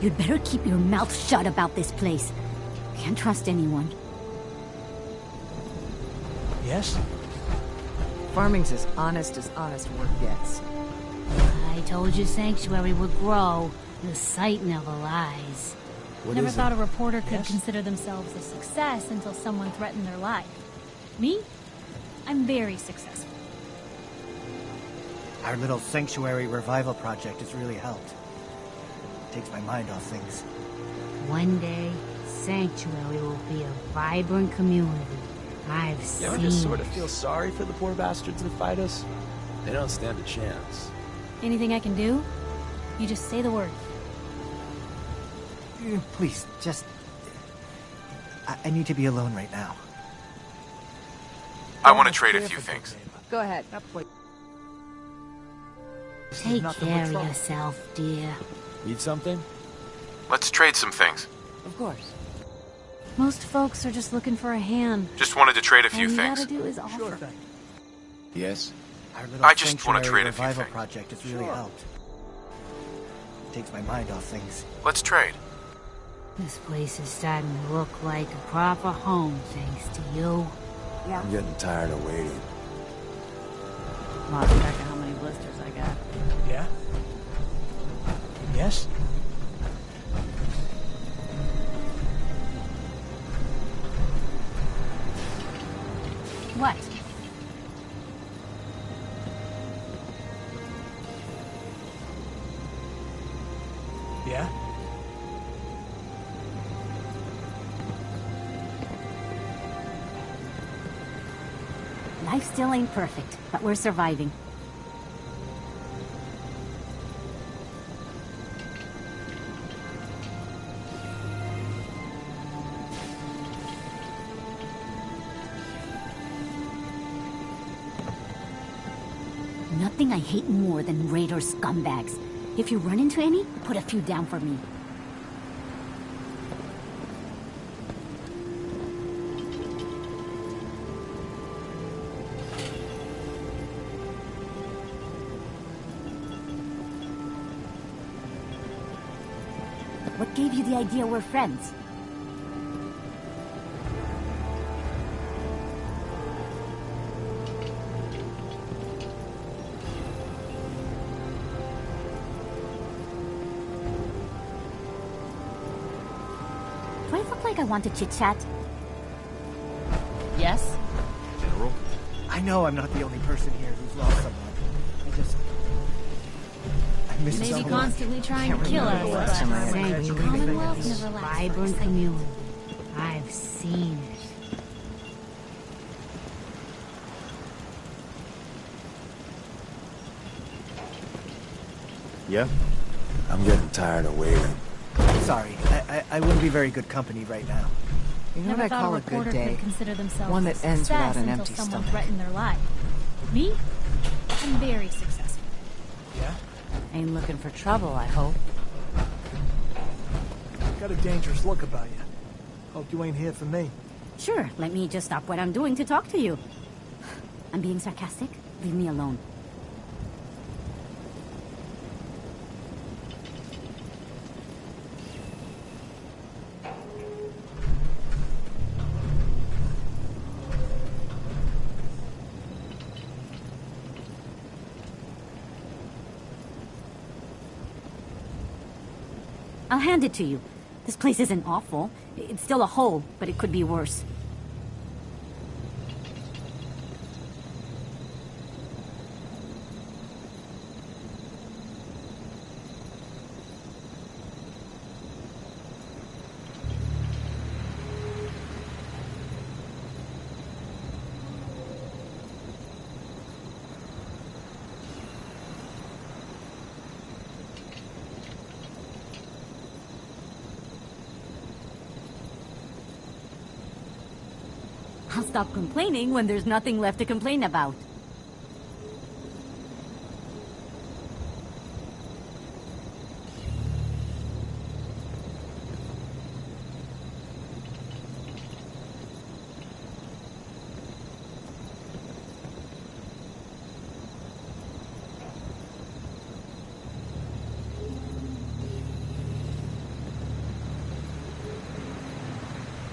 You'd better keep your mouth shut about this place. Can't trust anyone. Yes? Farming's as honest work gets. I told you Sanctuary would grow. The sight never lies. Never thought a reporter could consider themselves a success until someone threatened their life. Me? I'm very successful. Our little sanctuary revival project has really helped. Takes my mind off things. One day, Sanctuary will be a vibrant community. I've You seen ever just sort it. of feel sorry for the poor bastards that fight us? They don't stand a chance. Anything I can do? You just say the word. Please, just... I need to be alone right now. I want to trade a few things. Go ahead. Take care of yourself, dear. Need something? Let's trade some things. Of course. Most folks are just looking for a hand. Just wanted to trade a few All you things. gotta do is offer. Sure thing. Yes? Our little I just want to sanctuary trade a few revival things. project has really helped. Takes my mind off things. Let's trade. This place is starting to look like a proper home, thanks to you. Yeah. I'm getting tired of waiting. Lost track of how many blisters I got. Yeah? Yes? What? Yeah? Life still ain't perfect, but we're surviving. Nothing I hate more than raider scumbags. If you run into any, put a few down for me. What gave you the idea we're friends? Do I look like I want to chit-chat? Yes? General? I know I'm not the only person here who's lost someone. I miss Maybe someone. constantly trying to kill us, but Commonwealth never lasts. Vibrant community. I've seen it. Yeah? I'm getting tired of waiting. Sorry, I wouldn't be very good company right now. You know what I call a good day? Consider themselves One that ends without an until empty someone stomach. threatened their life. Me? I'm very successful. Yeah? Ain't looking for trouble, I hope. Got a dangerous look about you. Hope you ain't here for me. Sure, let me just stop what I'm doing to talk to you. I'm being sarcastic. Leave me alone. I'll hand it to you. This place isn't awful. It's still a hole, but it could be worse. I'll stop complaining when there's nothing left to complain about.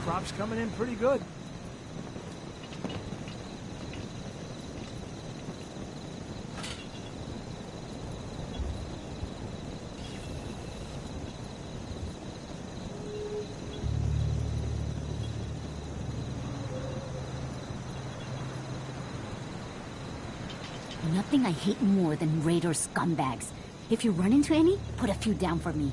Crop's coming in pretty good. Nothing I hate more than raider scumbags. If you run into any, put a few down for me.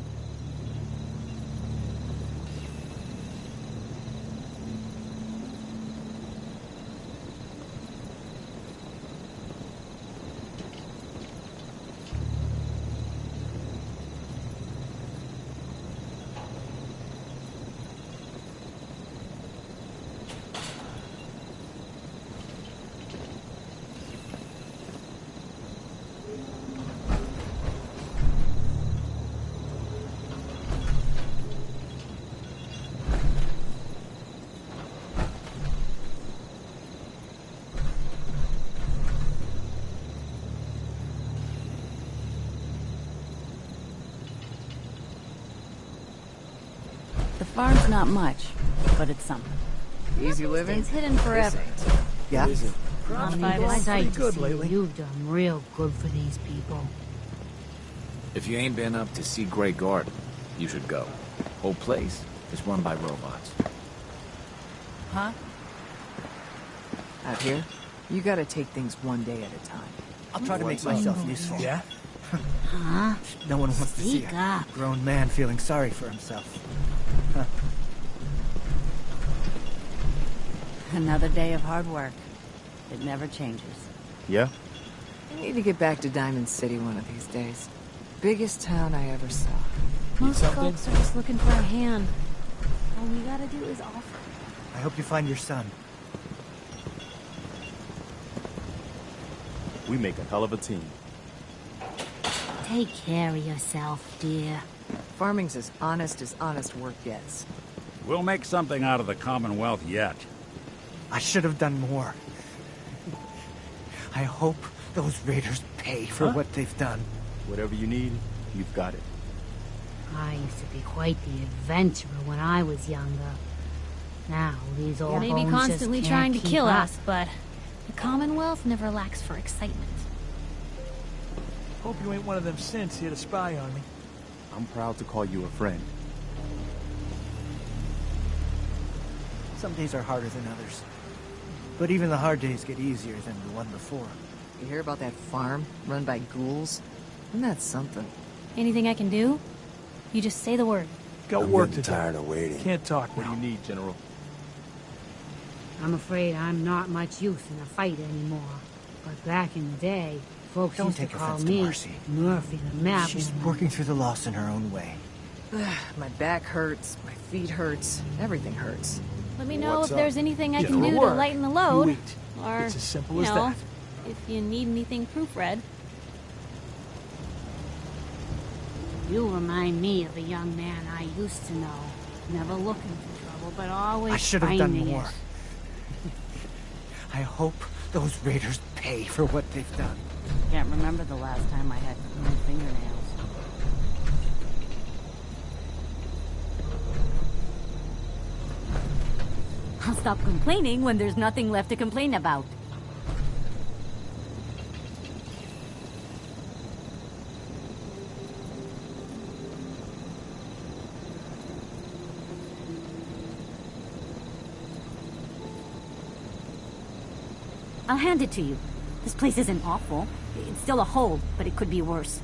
The farm's not much, but it's something. Easy living? It's hidden forever. Yeah? I'm excited to see you've done real good for these people. If you ain't been up to see Grey Garden, you should go. Whole place is run by robots. Huh? Out here, you gotta take things one day at a time. I'll try to make myself useful. Yeah? Huh? No one wants to see Speak a up. grown man feeling sorry for himself. Huh. Another day of hard work. It never changes. Yeah? I need to get back to Diamond City one of these days. Biggest town I ever saw. Most folks are just looking for a hand. All we gotta do is offer. I hope you find your son. We make a hell of a team. Take care of yourself, dear. Farming's as honest work gets. We'll make something out of the Commonwealth yet. I should have done more. I hope those raiders pay for what they've done. Whatever you need, you've got it. I used to be quite the adventurer when I was younger. Now, these old You may be bones constantly just trying to can't kill keep up. us, but the Commonwealth never lacks for excitement. Hope you ain't one of them synths here to spy on me. I'm proud to call you a friend. Some days are harder than others. But even the hard days get easier than the one before. You hear about that farm run by ghouls? Isn't that something? Anything I can do? You just say the word. Got I'm work getting to do. tired of waiting. Can't talk What do now. you need, General? I'm afraid I'm not much use in a fight anymore. But back in the day, folks Don't used to take call offense to me Marcy. Murphy the Map. She's working through the loss in her own way. My back hurts, my feet hurts, everything hurts. Let me know What's if up? there's anything I Yeah, can do to work. lighten the load. You eat. Or, It's as simple you as know, that. if you need anything proofread. You remind me of a young man I used to know. Never looking for trouble, but always I should have done finding more. it. I hope those raiders pay for what they've done. Can't remember the last time I had clean fingernails. I'll stop complaining when there's nothing left to complain about. I'll hand it to you. This place isn't awful. It's still a hole, but it could be worse.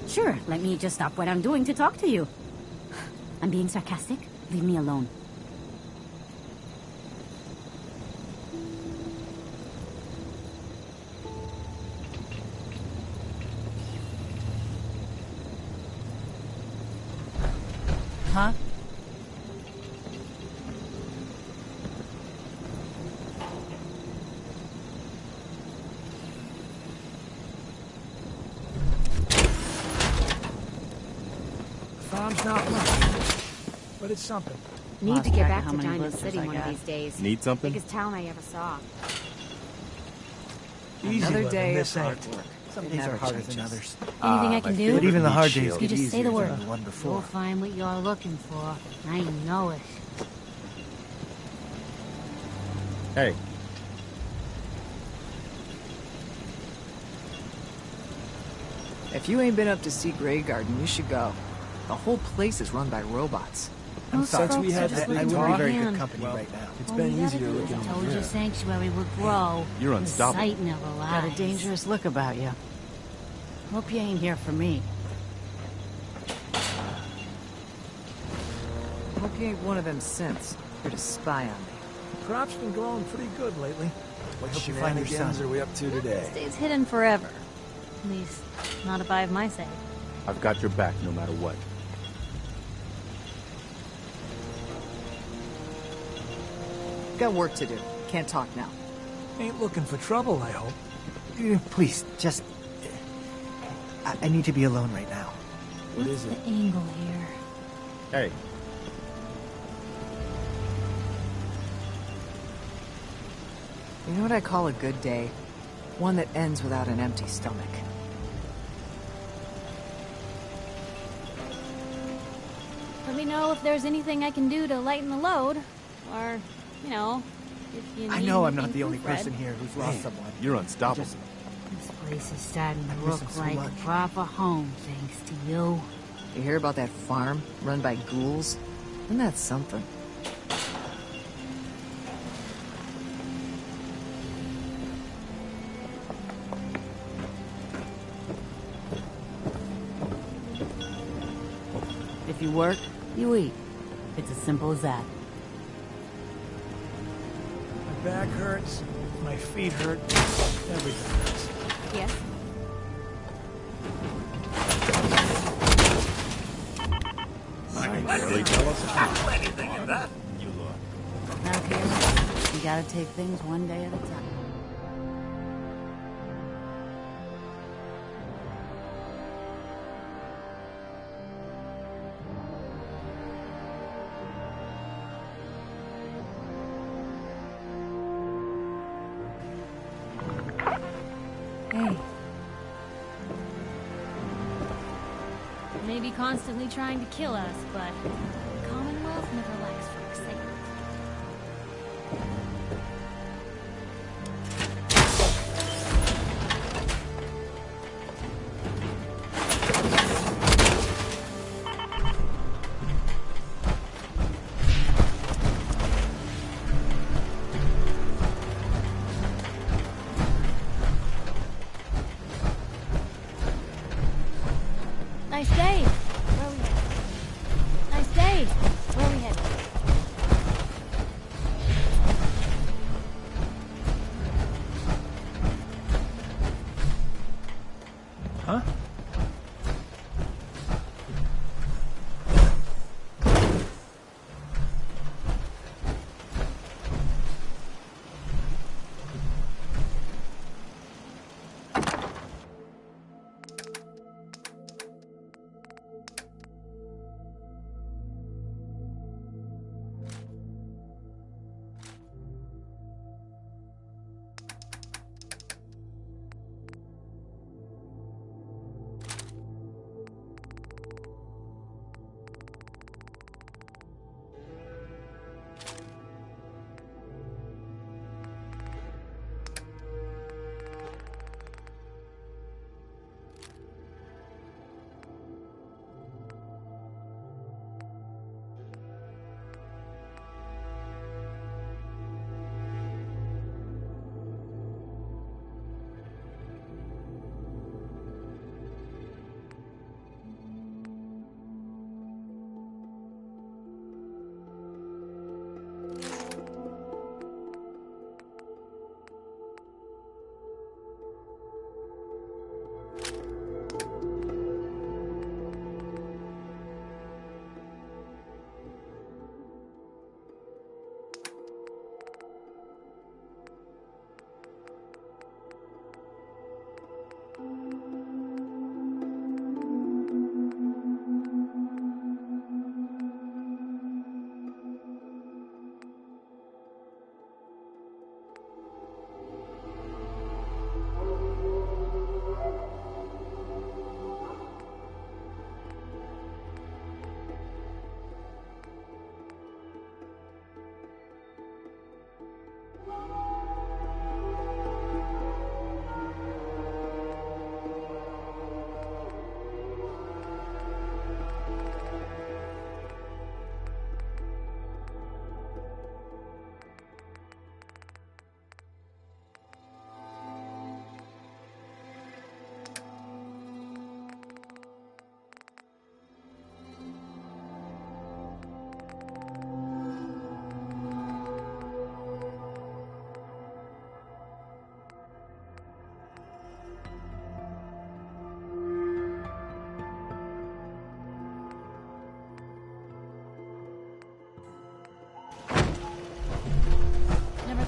Sure, let me just stop what I'm doing to talk to you. I'm being sarcastic. Leave me alone. Huh? Farm's not much, but it's something. Need Need to to get get back back to to Diamond Diamond City City one one of of these these days. Need something? Biggest town I ever saw. Easy Another living, day of this hard ain't. work. Some It days are never harder changes. than others. Anything I can do? But even the hard shield. days You get just say easier the word. than the one You'll before. find what you're looking for. I know it. Hey, If you ain't been up to see Grey Garden, you should go. The whole place is run by robots. I'm Most sorry. folks we are had just that I looking wouldn't for be a very hand. good company Well, right now. it's All been we gotta easier do is looking I in told you here. Sanctuary would grow. You're The unstoppable. sight never Got a lies. dangerous look about you. Hope you ain't here for me. Hope you ain't one of them synths here to spy on me. Crop's been growing pretty good lately. What did you find your son? are we up to today? Stays hidden forever. At least, not if I have my say. I've got your back no matter what. Got work to do. Can't talk now. Ain't looking for trouble, I hope. Please, just... I need to be alone right now. What What's is it? the angle here? Hey, You know what I call a good day? One that ends without an empty stomach. Let me know if there's anything I can do to lighten the load. Or, you know, if you need I know I'm not anything the only proofread. person here who's lost someone. you're unstoppable. This place is starting I to miss him look so like much. a proper home, thanks to you. You hear about that farm run by ghouls? Isn't that something? If you work, you eat. It's as simple as that. My back hurts, my feet hurt, everything hurts. Yes. I can barely tell us apart. Out here, you gotta take things one day at a time. may be constantly trying to kill us, but the Commonwealth never lacks for excitement. Nice day. Where are we headed? Nice day. Where are we headed? Huh?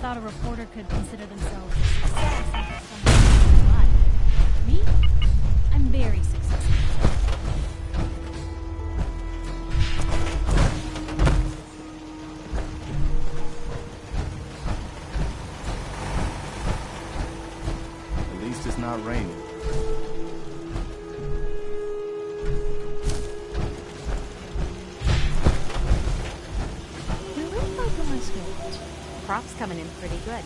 Thought a reporter could consider themselves a success until someone threatens their life. Me? I'm very successful. At least it's not raining. We're really like on my script. Crop's coming in pretty good.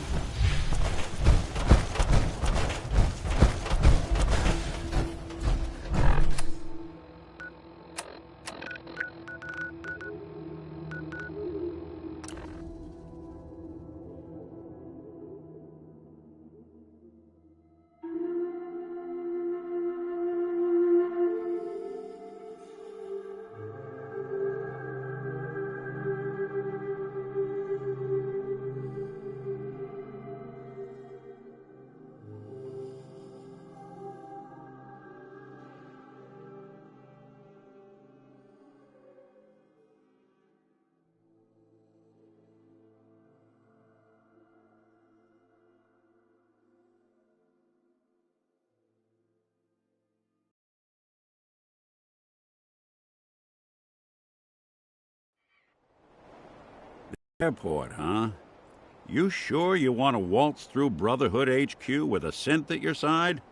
Airport, huh? You sure you want to waltz through Brotherhood HQ with a synth at your side?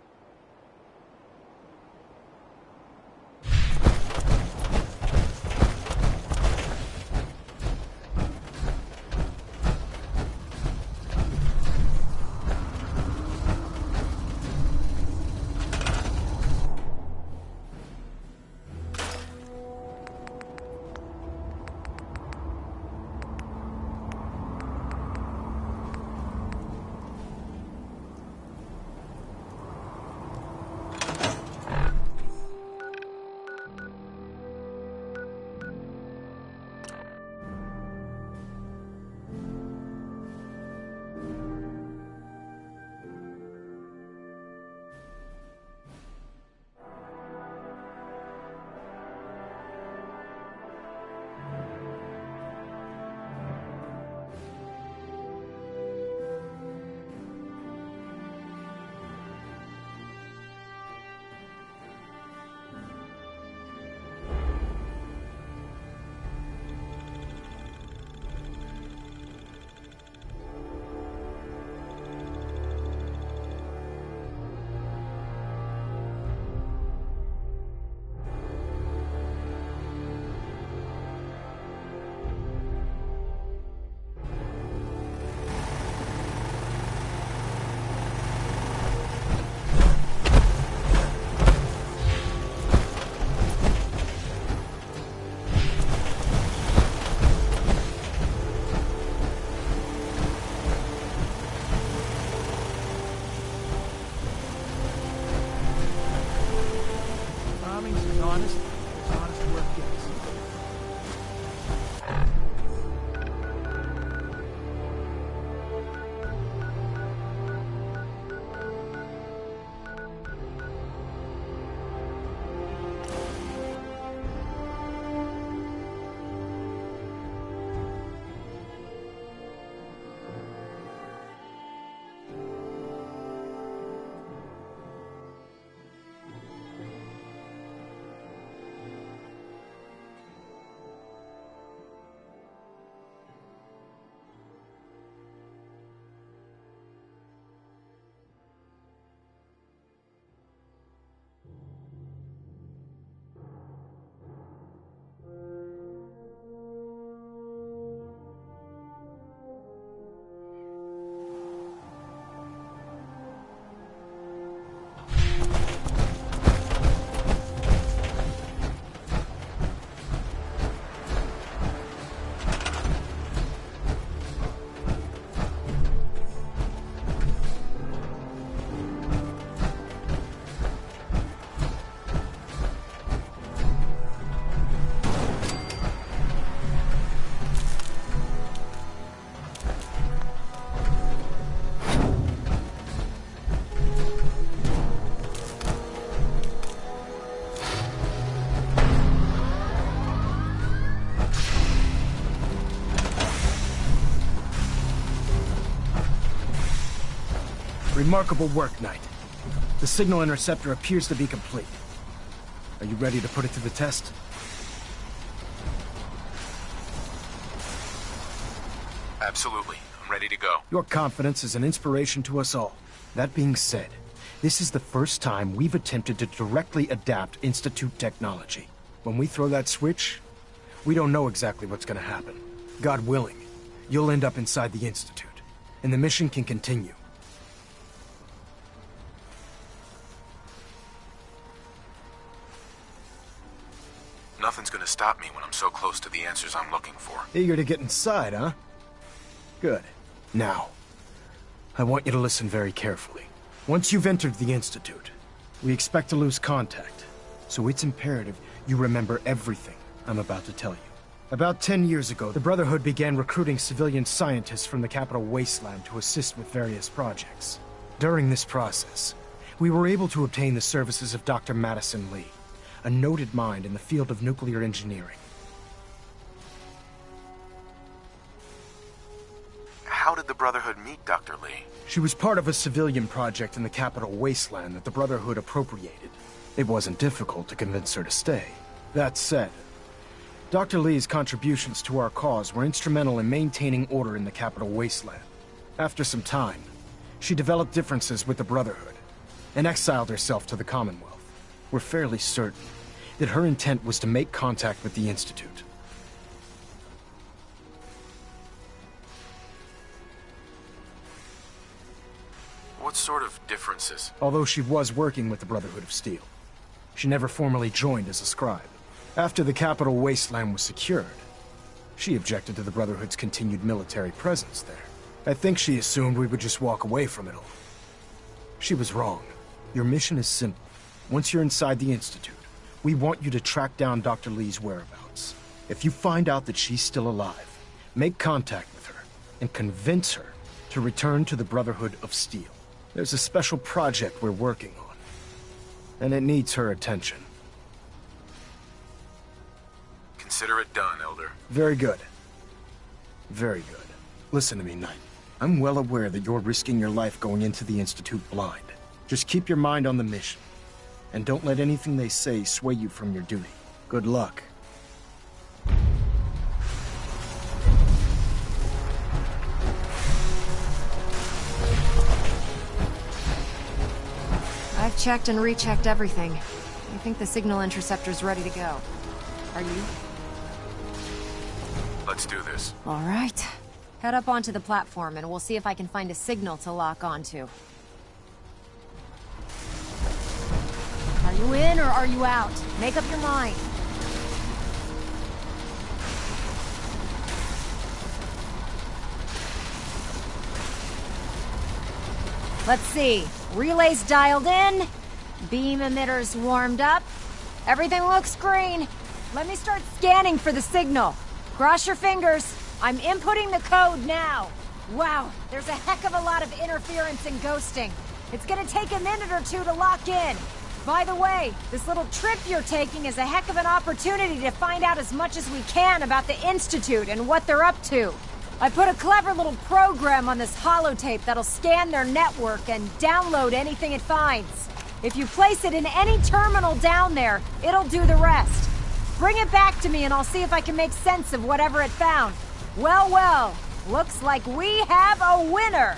Remarkable work, Knight. The signal interceptor appears to be complete. Are you ready to put it to the test? Absolutely. I'm ready to go. Your confidence is an inspiration to us all. That being said, this is the first time we've attempted to directly adapt Institute technology. When we throw that switch, we don't know exactly what's gonna happen. God willing, you'll end up inside the Institute, and the mission can continue. Nothing's gonna stop me when I'm so close to the answers I'm looking for. Eager to get inside, huh? Good. Now, I want you to listen very carefully. Once you've entered the Institute, we expect to lose contact, so it's imperative you remember everything I'm about to tell you. About 10 years ago, the Brotherhood began recruiting civilian scientists from the capital wasteland to assist with various projects. During this process, we were able to obtain the services of Dr. Madison Lee, a noted mind in the field of nuclear engineering. How did the Brotherhood meet Dr. Lee? She was part of a civilian project in the capital wasteland that the Brotherhood appropriated. It wasn't difficult to convince her to stay. That said, Dr. Lee's contributions to our cause were instrumental in maintaining order in the capital wasteland. After some time, she developed differences with the Brotherhood and exiled herself to the Commonwealth. We're fairly certain that her intent was to make contact with the Institute. What sort of differences? Although she was working with the Brotherhood of Steel, she never formally joined as a scribe. After the capital wasteland was secured, she objected to the Brotherhood's continued military presence there. I think she assumed we would just walk away from it all. She was wrong. Your mission is simple. Once you're inside the Institute, we want you to track down Dr. Lee's whereabouts. If you find out that she's still alive, make contact with her and convince her to return to the Brotherhood of Steel. There's a special project we're working on, and it needs her attention. Consider it done, Elder. Very good. Very good. Listen to me, Knight. I'm well aware that you're risking your life going into the Institute blind. Just keep your mind on the mission, and don't let anything they say sway you from your duty. Good luck. I've checked and rechecked everything. I think the signal interceptor's ready to go. Are you? Let's do this. All right. Head up onto the platform and we'll see if I can find a signal to lock onto. Are you in or are you out? Make up your mind. Let's see. Relays dialed in. Beam emitters warmed up. Everything looks green. Let me start scanning for the signal. Cross your fingers. I'm inputting the code now. Wow, there's a heck of a lot of interference and ghosting. It's gonna take a minute or two to lock in. By the way, this little trip you're taking is a heck of an opportunity to find out as much as we can about the Institute and what they're up to. I put a clever little program on this holotape that'll scan their network and download anything it finds. If you place it in any terminal down there, it'll do the rest. Bring it back to me and I'll see if I can make sense of whatever it found. Well, well, looks like we have a winner.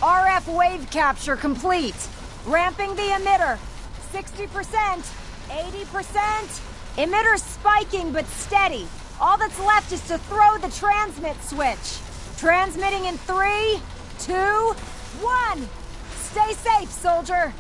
RF wave capture complete. Ramping the emitter. 60%, 80%. Emitter spiking but steady. All that's left is to throw the transmit switch. Transmitting in 3, 2, 1. Stay safe, soldier.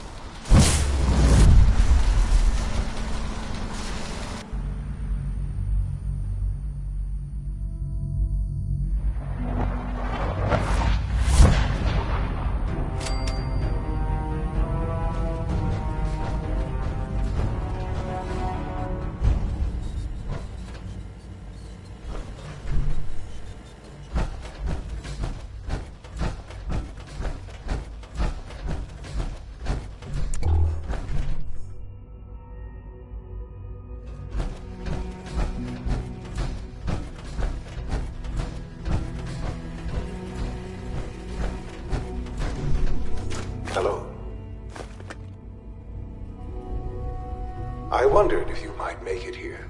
wondered if you might make it here.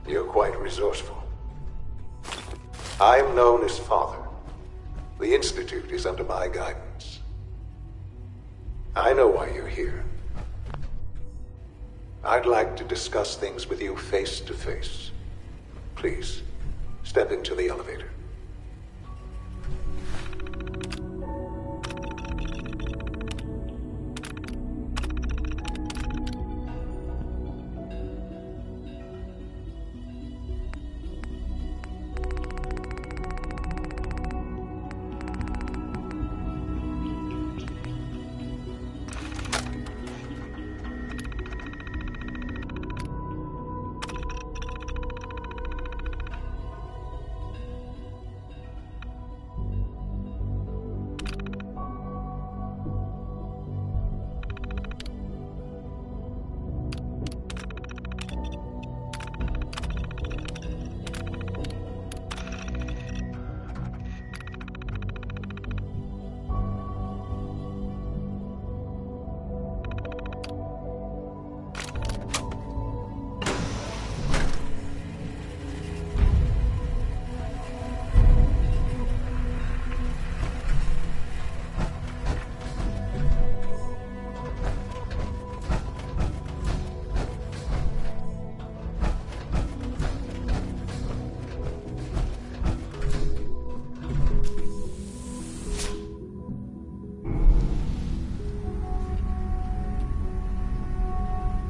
You're quite resourceful. I'm known as Father. The Institute is under my guidance. I know why you're here. I'd like to discuss things with you face to face. Please, step into the elevator.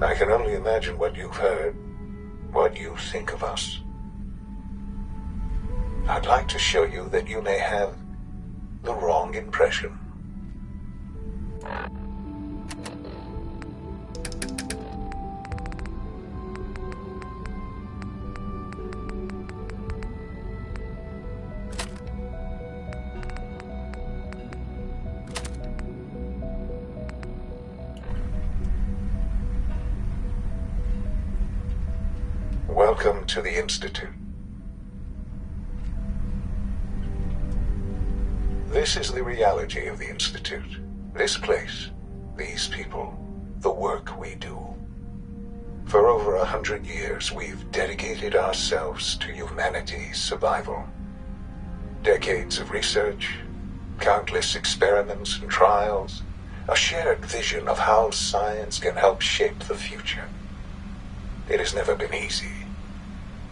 I can only imagine what you've heard, what you think of us. I'd like to show you that you may have the wrong impression. Welcome to the Institute. This is the reality of the Institute. This place, these people, the work we do. For over 100 years, we've dedicated ourselves to humanity's survival. Decades of research, countless experiments and trials, a shared vision of how science can help shape the future. It has never been easy,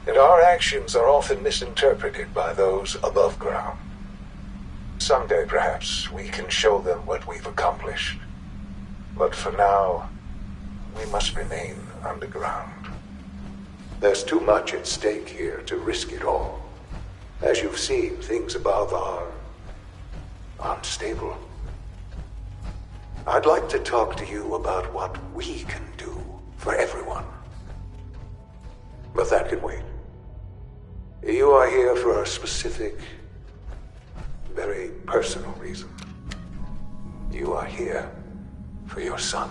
and our actions are often misinterpreted by those above ground. Someday, perhaps, we can show them what we've accomplished. But for now, we must remain underground. There's too much at stake here to risk it all. As you've seen, things above are unstable. I'd like to talk to you about what we can do for everyone. But that can wait. You are here for a specific, very personal reason. You are here for your son.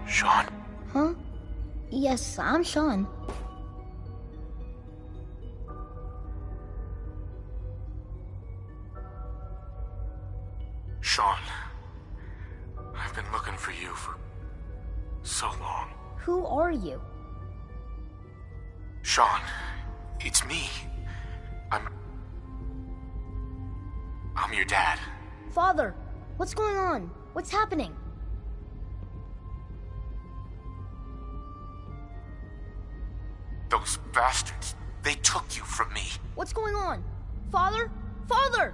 Sean? Huh? Yes, I'm Sean. Sean, I've been looking for you for so long. Who are you? Sean, it's me. I'm your dad. Father, what's going on? What's happening? Those bastards, they took you from me. What's going on? Father? Father!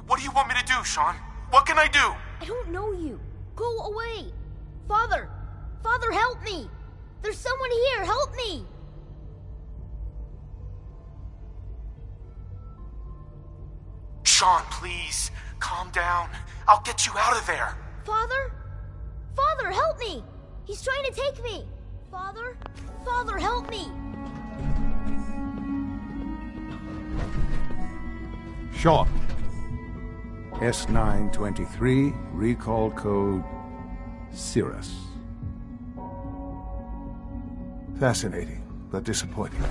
What do you want me to do, Sean? What can I do? I don't know you. Go away. Father! Father, help me! There's someone here! Help me! Sean, please. Calm down. I'll get you out of there. Father? Father, help me! He's trying to take me! Father? Father, help me! Sean. S923, recall code Cirrus. Fascinating, but disappointing.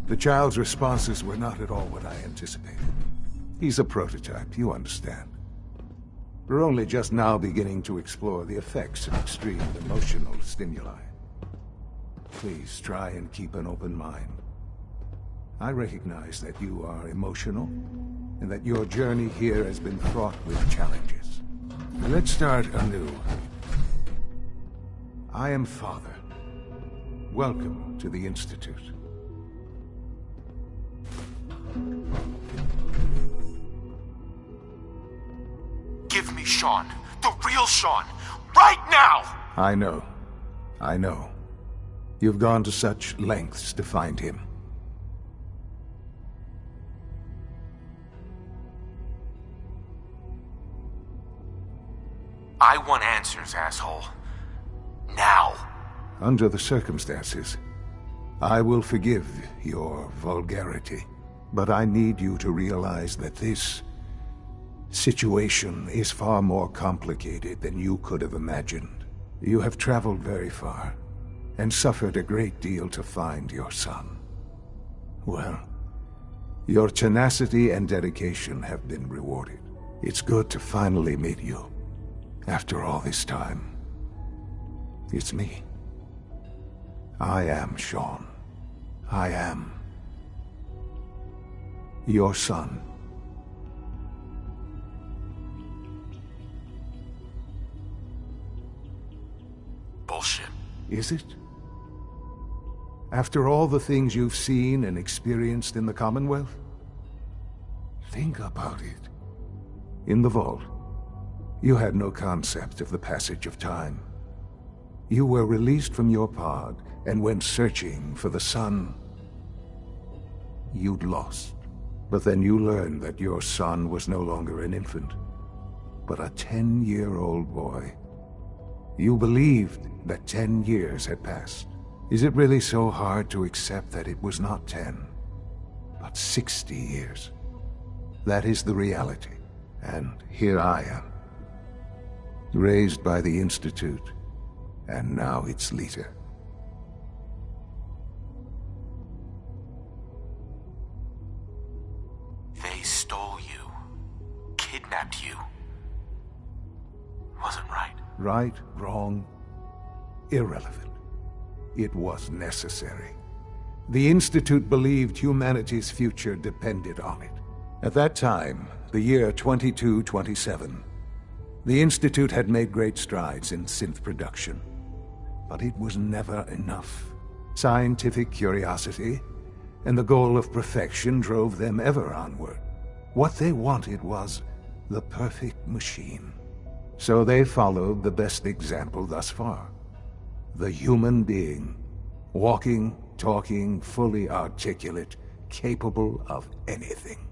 The child's responses were not at all what I anticipated. He's a prototype, you understand. We're only just now beginning to explore the effects of extreme emotional stimuli. Please try and keep an open mind. I recognize that you are emotional, and that your journey here has been fraught with challenges. Let's start anew. I am Father. Welcome to the Institute. Give me Sean. The real Sean. Right now! I know. I know. You've gone to such lengths to find him. I want answers, asshole. Now. Under the circumstances, I will forgive your vulgarity. But I need you to realize that this situation is far more complicated than you could have imagined. You have traveled very far, and suffered a great deal to find your son. Well, your tenacity and dedication have been rewarded. It's good to finally meet you. After all this time, it's me. I am Sean. I am your son. Bullshit. Is it? After all the things you've seen and experienced in the Commonwealth? Think about it. In the vault, you had no concept of the passage of time. You were released from your pod and went searching for the son you'd lost. But then you learned that your son was no longer an infant, but a 10-year-old boy. You believed that 10 years had passed. Is it really so hard to accept that it was not 10, but 60 years? That is the reality, and here I am. Raised by the Institute, and now its leader. They stole you. Kidnapped you. Wasn't right. Right, wrong, irrelevant. It was necessary. The Institute believed humanity's future depended on it. At that time, the year 2227, the Institute had made great strides in synth production. But it was never enough. Scientific curiosity and the goal of perfection drove them ever onward. What they wanted was the perfect machine. So they followed the best example thus far. The human being. Walking, talking, fully articulate, capable of anything.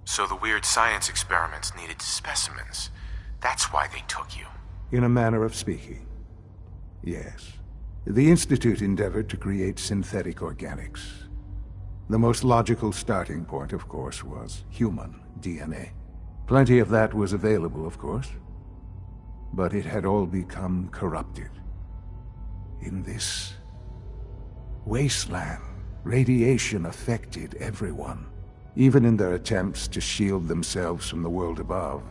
So the weird science experiments needed specimens. That's why they took you. In a manner of speaking, yes. The Institute endeavored to create synthetic organics. The most logical starting point, of course, was human DNA. Plenty of that was available, of course. But it had all become corrupted. In this wasteland, radiation affected everyone. Even in their attempts to shield themselves from the world above,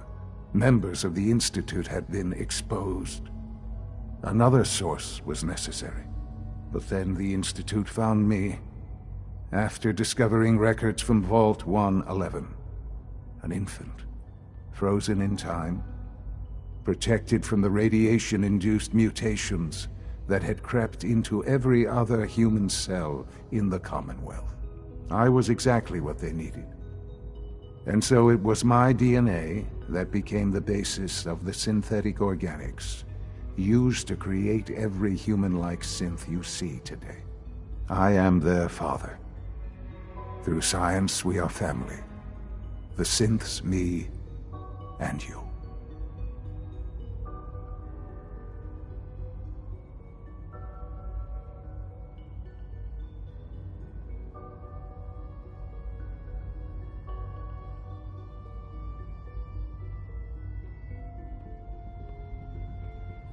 members of the Institute had been exposed. Another source was necessary. But then the Institute found me, after discovering records from Vault 111. An infant, frozen in time, protected from the radiation-induced mutations that had crept into every other human cell in the Commonwealth. I was exactly what they needed. And so it was my DNA that became the basis of the synthetic organics used to create every human-like synth you see today. I am their father. Through science, we are family. The synths, me, and you.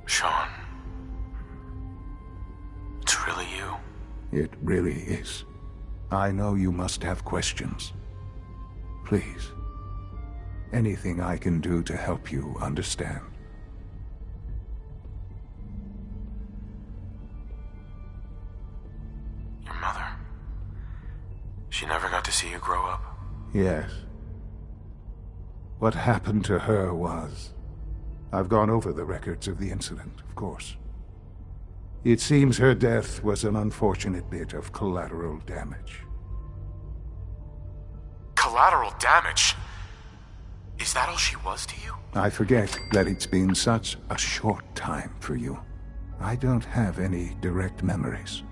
Sean. It's really you. It really is. I know you must have questions. Please. Anything I can do to help you understand. Your mother. She never got to see you grow up. Yes. What happened to her was... I've gone over the records of the incident, of course. It seems her death was an unfortunate bit of collateral damage. Collateral damage? Is that all she was to you? I forget that it's been such a short time for you. I don't have any direct memories.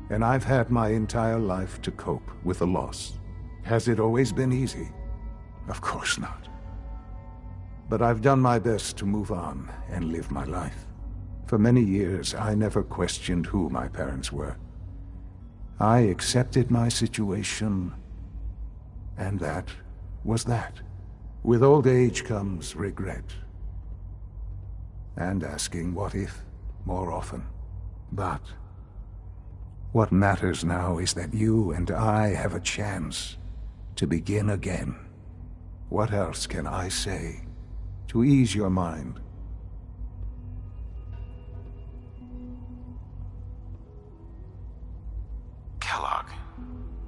And I've had my entire life to cope with the loss. Has it always been easy? Of course not. But I've done my best to move on and live my life. For many years, I never questioned who my parents were. I accepted my situation, and that was that. With old age comes regret. And asking what if more often. But what matters now is that you and I have a chance to begin again. What else can I say to ease your mind? Kellogg.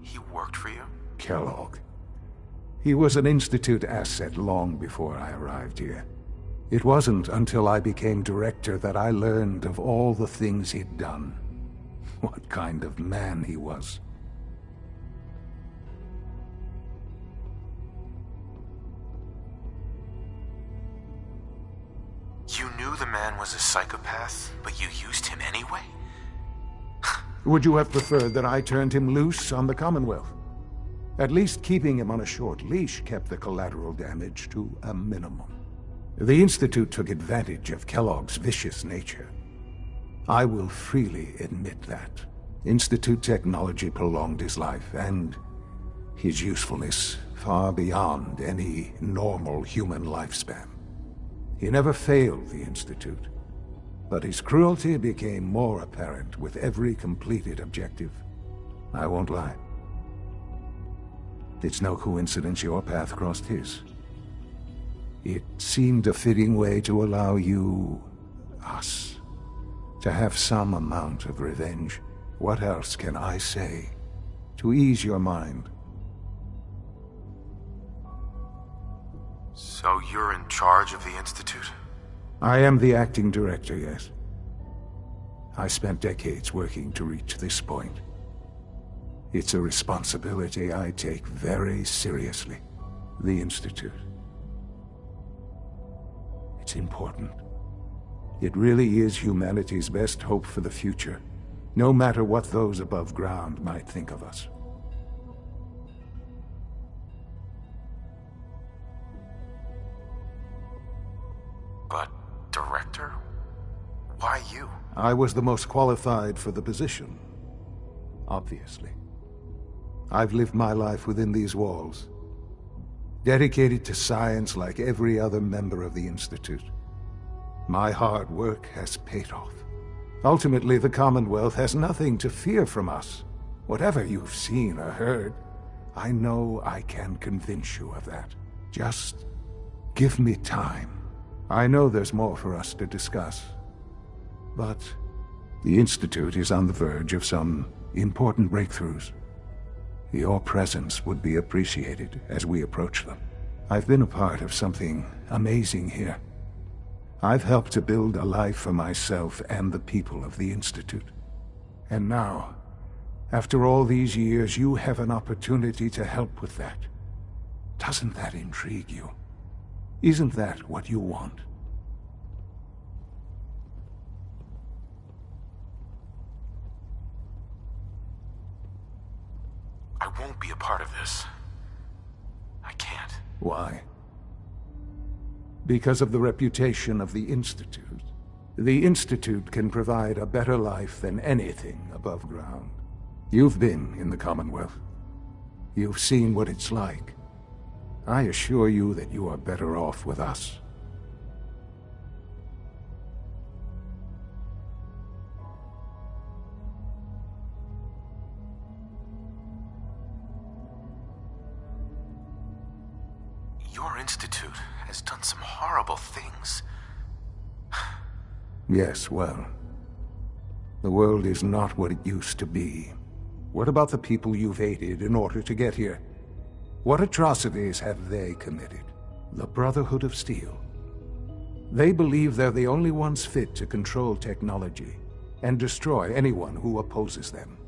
He worked for you? Kellogg. He was an Institute asset long before I arrived here. It wasn't until I became director that I learned of all the things he'd done. What kind of man he was. You knew the man was a psychopath, but you used him anyway? Would you have preferred that I turned him loose on the Commonwealth? At least keeping him on a short leash kept the collateral damage to a minimum. The Institute took advantage of Kellogg's vicious nature. I will freely admit that. Institute technology prolonged his life, and his usefulness far beyond any normal human lifespan. He never failed the Institute, but his cruelty became more apparent with every completed objective. I won't lie. It's no coincidence your path crossed his. It seemed a fitting way to allow you, us, to have some amount of revenge. What else can I say to ease your mind? So you're in charge of the Institute? I am the acting director, yes. I spent decades working to reach this point. It's a responsibility I take very seriously. The Institute. It's important. It really is humanity's best hope for the future, no matter what those above ground might think of us. But, director? Why you? I was the most qualified for the position. Obviously. I've lived my life within these walls, dedicated to science like every other member of the Institute. My hard work has paid off. Ultimately, the Commonwealth has nothing to fear from us. Whatever you've seen or heard, I know I can convince you of that. Just give me time. I know there's more for us to discuss. But the Institute is on the verge of some important breakthroughs. Your presence would be appreciated as we approach them. I've been a part of something amazing here. I've helped to build a life for myself and the people of the Institute. And now, after all these years, you have an opportunity to help with that. Doesn't that intrigue you? Isn't that what you want? I won't be a part of this. I can't. Why? Because of the reputation of the Institute. The Institute can provide a better life than anything above ground. You've been in the Commonwealth. You've seen what it's like. I assure you that you are better off with us. Your institute has done some horrible things. Yes, well, the world is not what it used to be. What about the people you've aided in order to get here? What atrocities have they committed? The Brotherhood of Steel. They believe they're the only ones fit to control technology and destroy anyone who opposes them.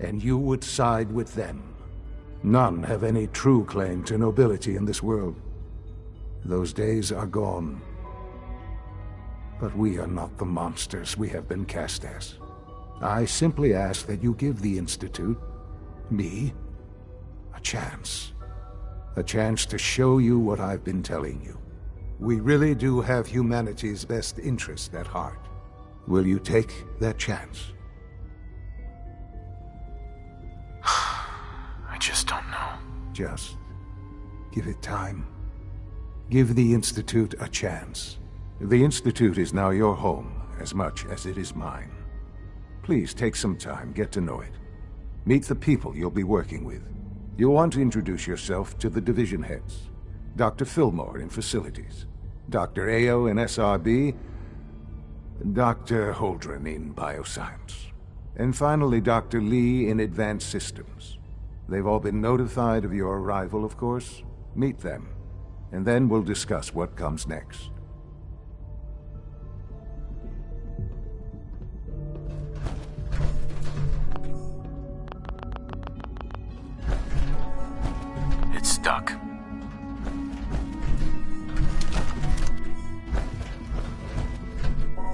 And you would side with them. None have any true claim to nobility in this world. Those days are gone. But we are not the monsters we have been cast as. I simply ask that you give the Institute, me, a chance. A chance to show you what I've been telling you. We really do have humanity's best interest at heart. Will you take that chance? I just don't know. Just give it time. Give the Institute a chance. The Institute is now your home as much as it is mine. Please take some time, get to know it. Meet the people you'll be working with. You'll want to introduce yourself to the division heads. Dr. Fillmore in Facilities, Dr. Ao in SRB, Dr. Holdren in Bioscience, and finally Dr. Lee in Advanced Systems. They've all been notified of your arrival, of course. Meet them, and then we'll discuss what comes next. It's stuck.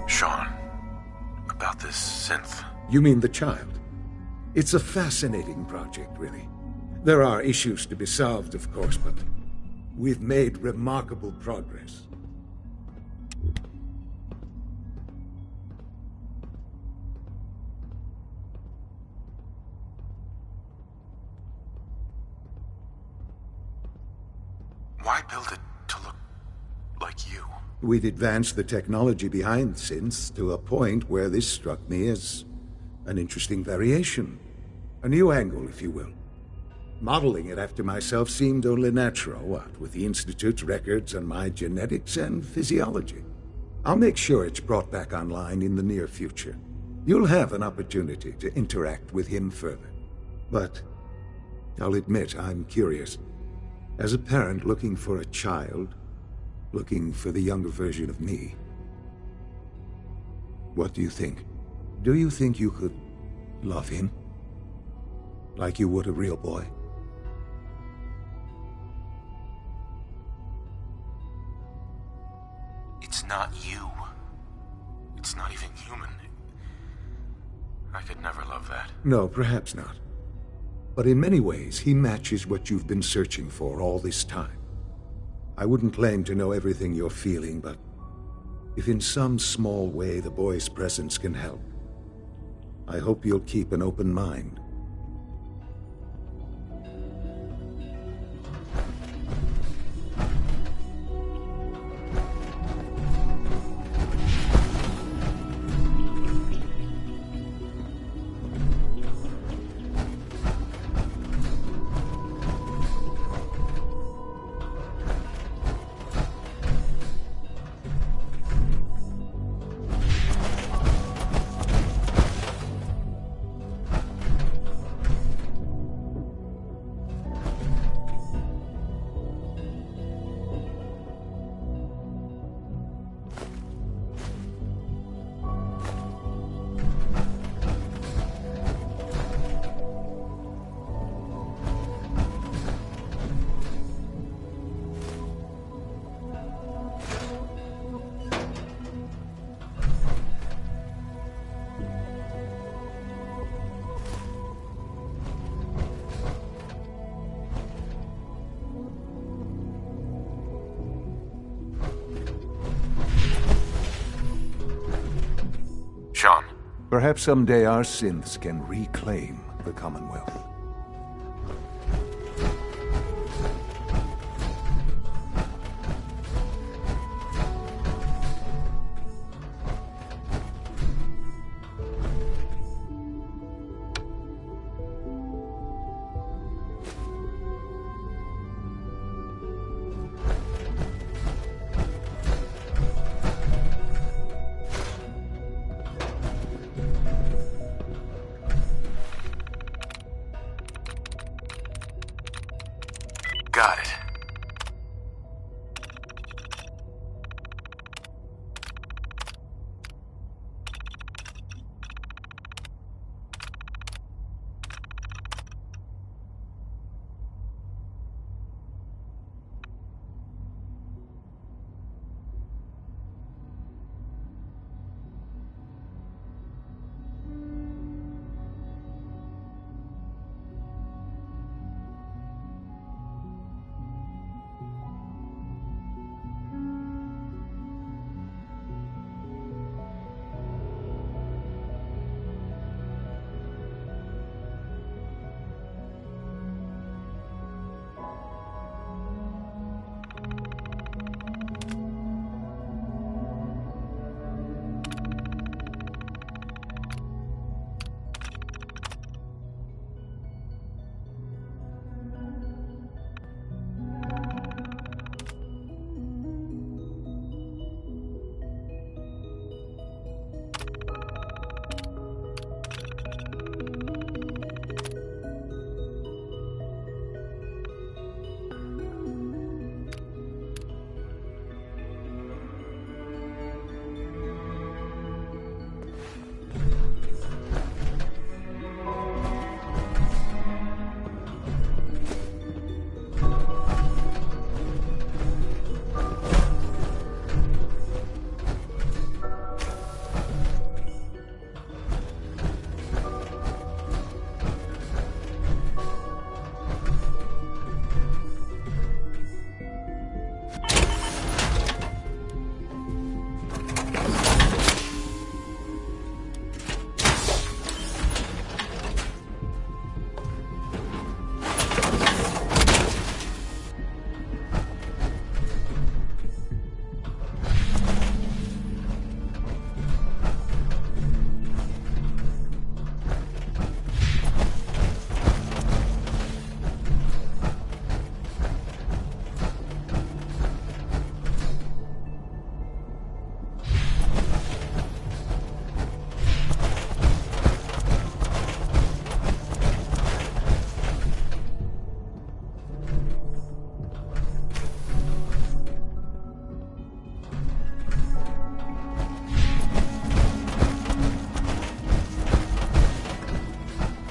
Sean, about this synth. You mean the child? It's a fascinating project, really. There are issues to be solved, of course, but we've made remarkable progress. Why build it to look like you? We'd advanced the technology behind synths to a point where this struck me as an interesting variation. A new angle, if you will. Modeling it after myself seemed only natural, what with the Institute's records on my genetics and physiology. I'll make sure it's brought back online in the near future. You'll have an opportunity to interact with him further. But I'll admit I'm curious. As a parent looking for a child, looking for the younger version of me, what do you think? Do you think you could love him? Like you would a real boy? It's not you. It's not even human. I could never love that. No, perhaps not. But in many ways, he matches what you've been searching for all this time. I wouldn't claim to know everything you're feeling, but if in some small way the boy's presence can help, I hope you'll keep an open mind. Sean. Perhaps someday our synths can reclaim the Commonwealth. Got it.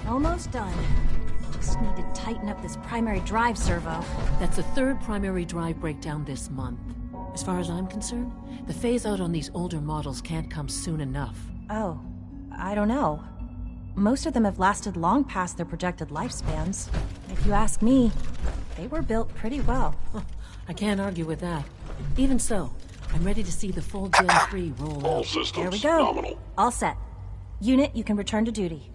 Almost done. Just need to tighten up this primary drive servo. That's the third primary drive breakdown this month. As far as I'm concerned, the phase-out on these older models can't come soon enough. Oh, I don't know. Most of them have lasted long past their projected lifespans. If you ask me, they were built pretty well. I can't argue with that. Even so, I'm ready to see the full Gen 3 roll out. All systems There we go. nominal. All set. Unit, you can return to duty.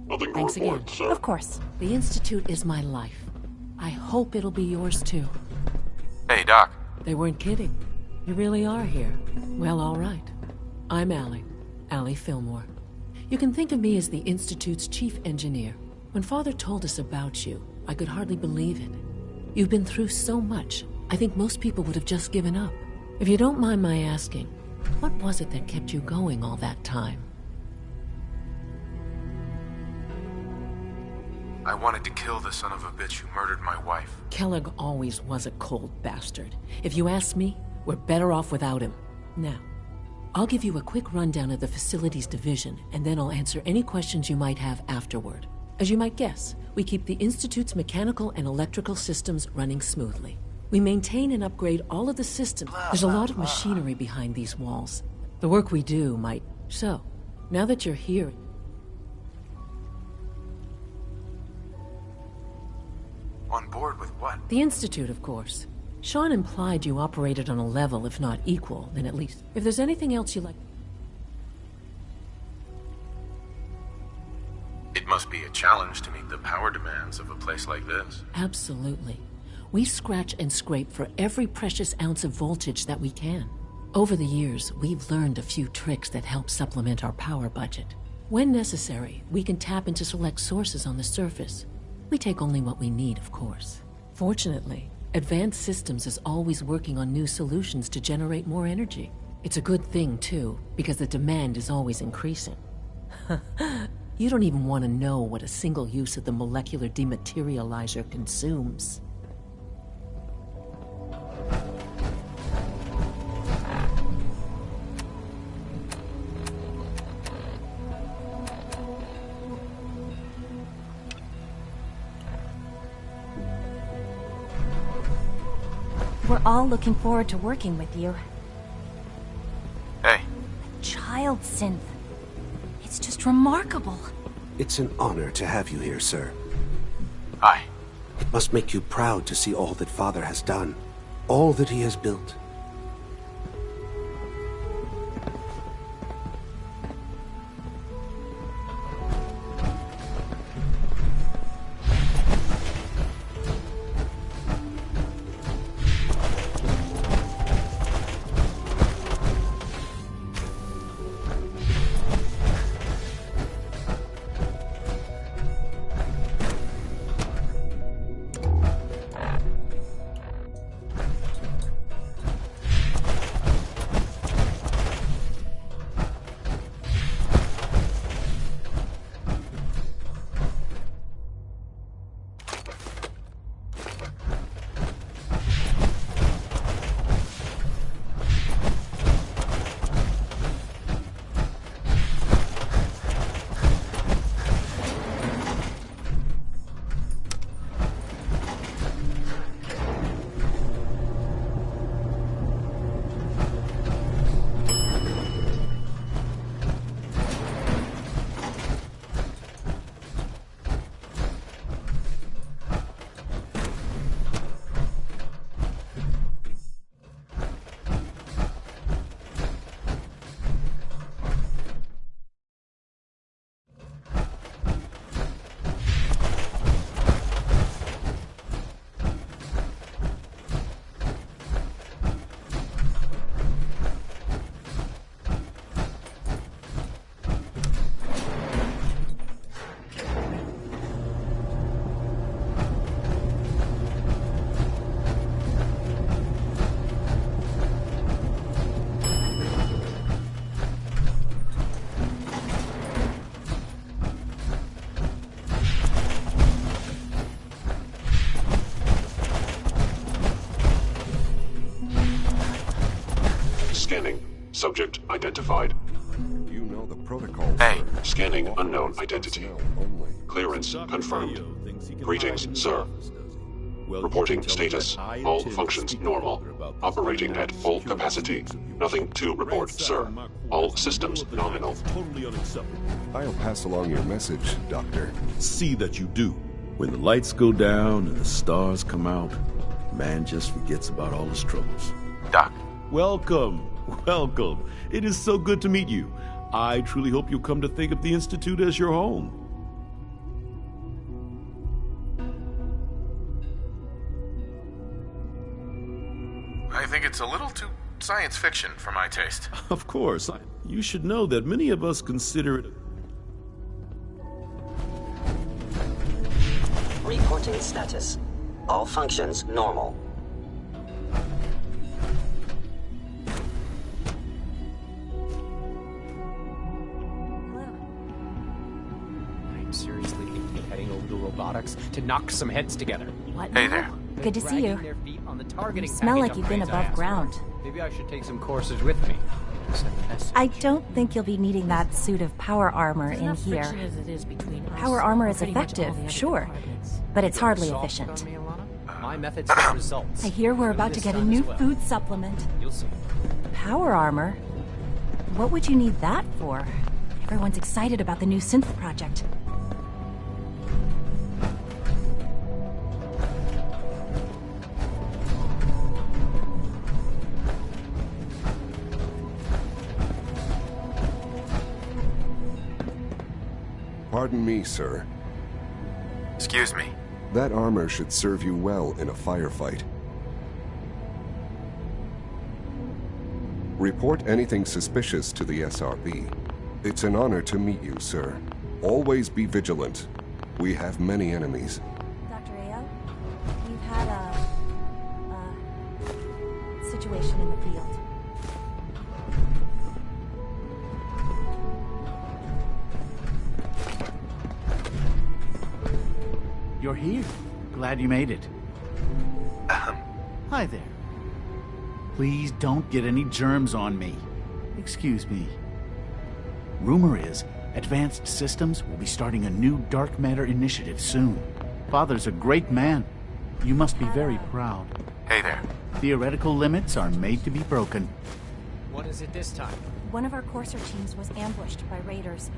Nothing to Thanks report, again. sir. Of course. The Institute is my life. I hope it'll be yours too. Hey, Doc. They weren't kidding. You really are here. Well, all right. I'm Allie Fillmore. You can think of me as the Institute's chief engineer. When Father told us about you, I could hardly believe it. You've been through so much, I think most people would have just given up. If you don't mind my asking, what was it that kept you going all that time? I wanted to kill the son of a bitch who murdered my wife. Kellogg always was a cold bastard. If you ask me, we're better off without him. Now, I'll give you a quick rundown of the facilities division, and then I'll answer any questions you might have afterward. As you might guess, we keep the Institute's mechanical and electrical systems running smoothly. We maintain and upgrade all of the systems. There's a lot of machinery behind these walls. The work we do might... So, now that you're here... On board with what? The Institute, of course. Sean implied you operated on a level, if not equal, then at least. If there's anything else you like... It must be a challenge to meet the power demands of a place like this. Absolutely. We scratch and scrape for every precious ounce of voltage that we can. Over the years, we've learned a few tricks that help supplement our power budget. When necessary, we can tap into select sources on the surface. We take only what we need, of course. Fortunately, Advanced Systems is always working on new solutions to generate more energy. It's a good thing, too, because the demand is always increasing. You don't even want to know what a single use of the molecular dematerializer consumes. We're all looking forward to working with you. Hey. Child synth. It's just remarkable. It's an honor to have you here, sir. Hi. It must make you proud to see all that Father has done, all that he has built. Scanning. Subject identified. You know the protocol. Hey. Scanning unknown identity. Clearance confirmed. Greetings, sir. Reporting status. All functions normal. Operating at full capacity. Nothing to report, sir. All systems nominal. I'll pass along your message, Doctor. See that you do. When the lights go down and the stars come out, man just forgets about all his troubles. Doc. Welcome. Welcome. It is so good to meet you. I truly hope you'll come to think of the Institute as your home. I think it's a little too science fiction for my taste. Of course. You should know that many of us consider it... Reporting status. All functions normal. I'm seriously thinking of heading over to robotics to knock some heads together. What? Hey there. Good to see you. Their feet on the targeting You smell package like you've been upgrades I above asked ground. for. Maybe I should take some courses with me. I don't think you'll be needing that suit of power armor There's in enough here. friction as it is between us Power armor and is pretty much all effective, the other sure, departments. but it's hardly Soft efficient. on me, Alana? My methods get results. I hear we're Under about to this get a sun new as well. food supplement. You'll see. Power armor? What would you need that for? Everyone's excited about the new synth project. Pardon me, sir. Excuse me. That armor should serve you well in a firefight. Report anything suspicious to the SRB. It's an honor to meet you, sir. Always be vigilant. We have many enemies. Dr. Ayo, we've had a situation in the field. You're here. Glad you made it. Hi there. Please don't get any germs on me. Excuse me. Rumor is, Advanced Systems will be starting a new dark matter initiative soon. Father's a great man. You must be very proud. Hey there. Theoretical limits are made to be broken. What is it this time? One of our Courser teams was ambushed by raiders.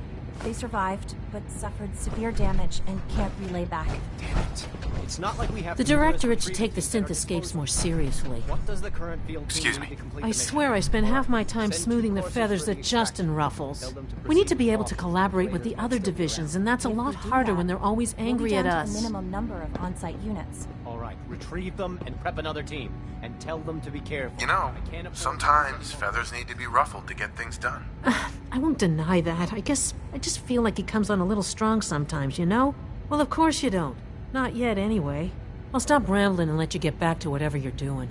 They survived, but suffered severe damage and can't relay back. Damn it. It's not like we have The Directorate should take the synth escapes more seriously. What does the current field Excuse me. I swear I spend half my time smoothing the feathers that Justin ruffles. We need to be able to collaborate with the other divisions, and that's a lot harder when they're always angry we'll be at down us. to the minimum number of on-site units. All right, retrieve them and prep another team. And tell them to be careful. You know, sometimes feathers need to be ruffled to get things done. I won't deny that. I guess I just feel like he comes on a little strong sometimes, you know? Well, of course you don't. Not yet, anyway. I'll stop rambling and let you get back to whatever you're doing.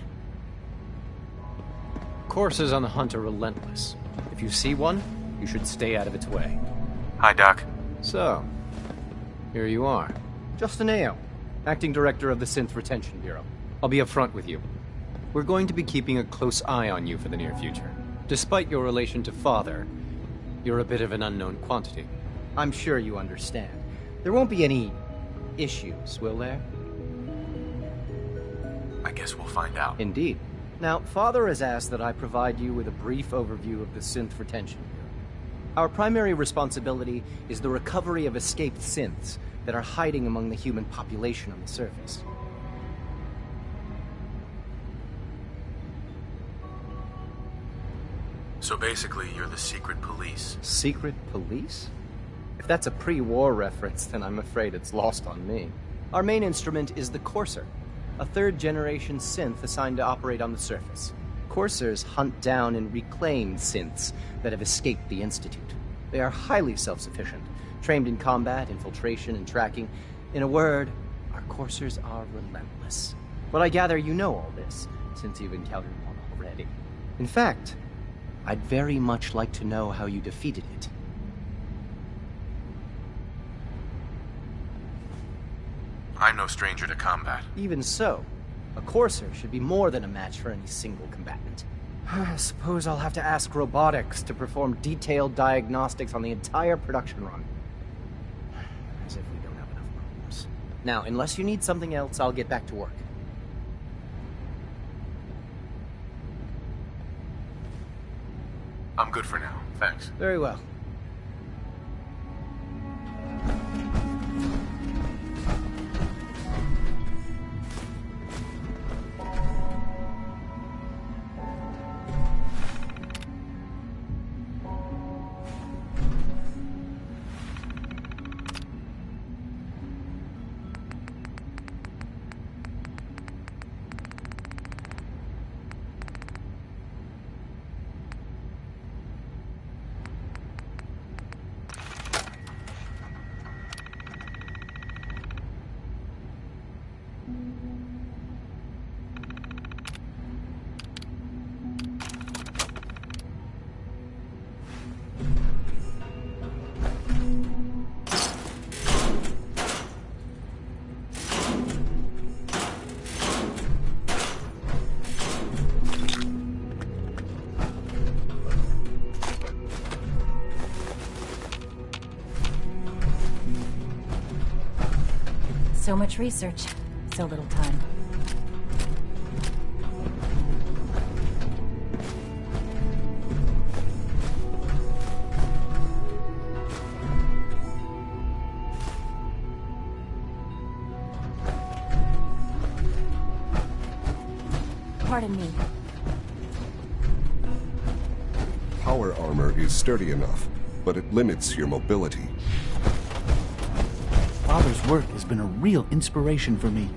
Coursers on the hunt are relentless. If you see one, you should stay out of its way. Hi, Doc. So, here you are. Justin Ayo, Acting Director of the Synth Retention Bureau. I'll be upfront with you. We're going to be keeping a close eye on you for the near future. Despite your relation to Father, you're a bit of an unknown quantity. I'm sure you understand. There won't be any issues, will there? I guess we'll find out. Indeed. Now, Father has asked that I provide you with a brief overview of the Synth Retention Bureau. Our primary responsibility is the recovery of escaped synths that are hiding among the human population on the surface. So basically, you're the secret police. Secret police? If that's a pre-war reference, then I'm afraid it's lost on me. Our main instrument is the Courser, a third-generation synth assigned to operate on the surface. Coursers hunt down and reclaim synths that have escaped the Institute. They are highly self-sufficient, trained in combat, infiltration, and tracking. In a word, our Coursers are relentless. But I gather you know all this, since you've encountered one already. In fact, I'd very much like to know how you defeated it. I'm no stranger to combat. Even so, a Courser should be more than a match for any single combatant. I suppose I'll have to ask robotics to perform detailed diagnostics on the entire production run. As if we don't have enough problems. Now, unless you need something else, I'll get back to work. I'm good for now, thanks. Very well. So much research, so little time. Pardon me. Power armor is sturdy enough, but it limits your mobility. Father's work has been a real inspiration for me.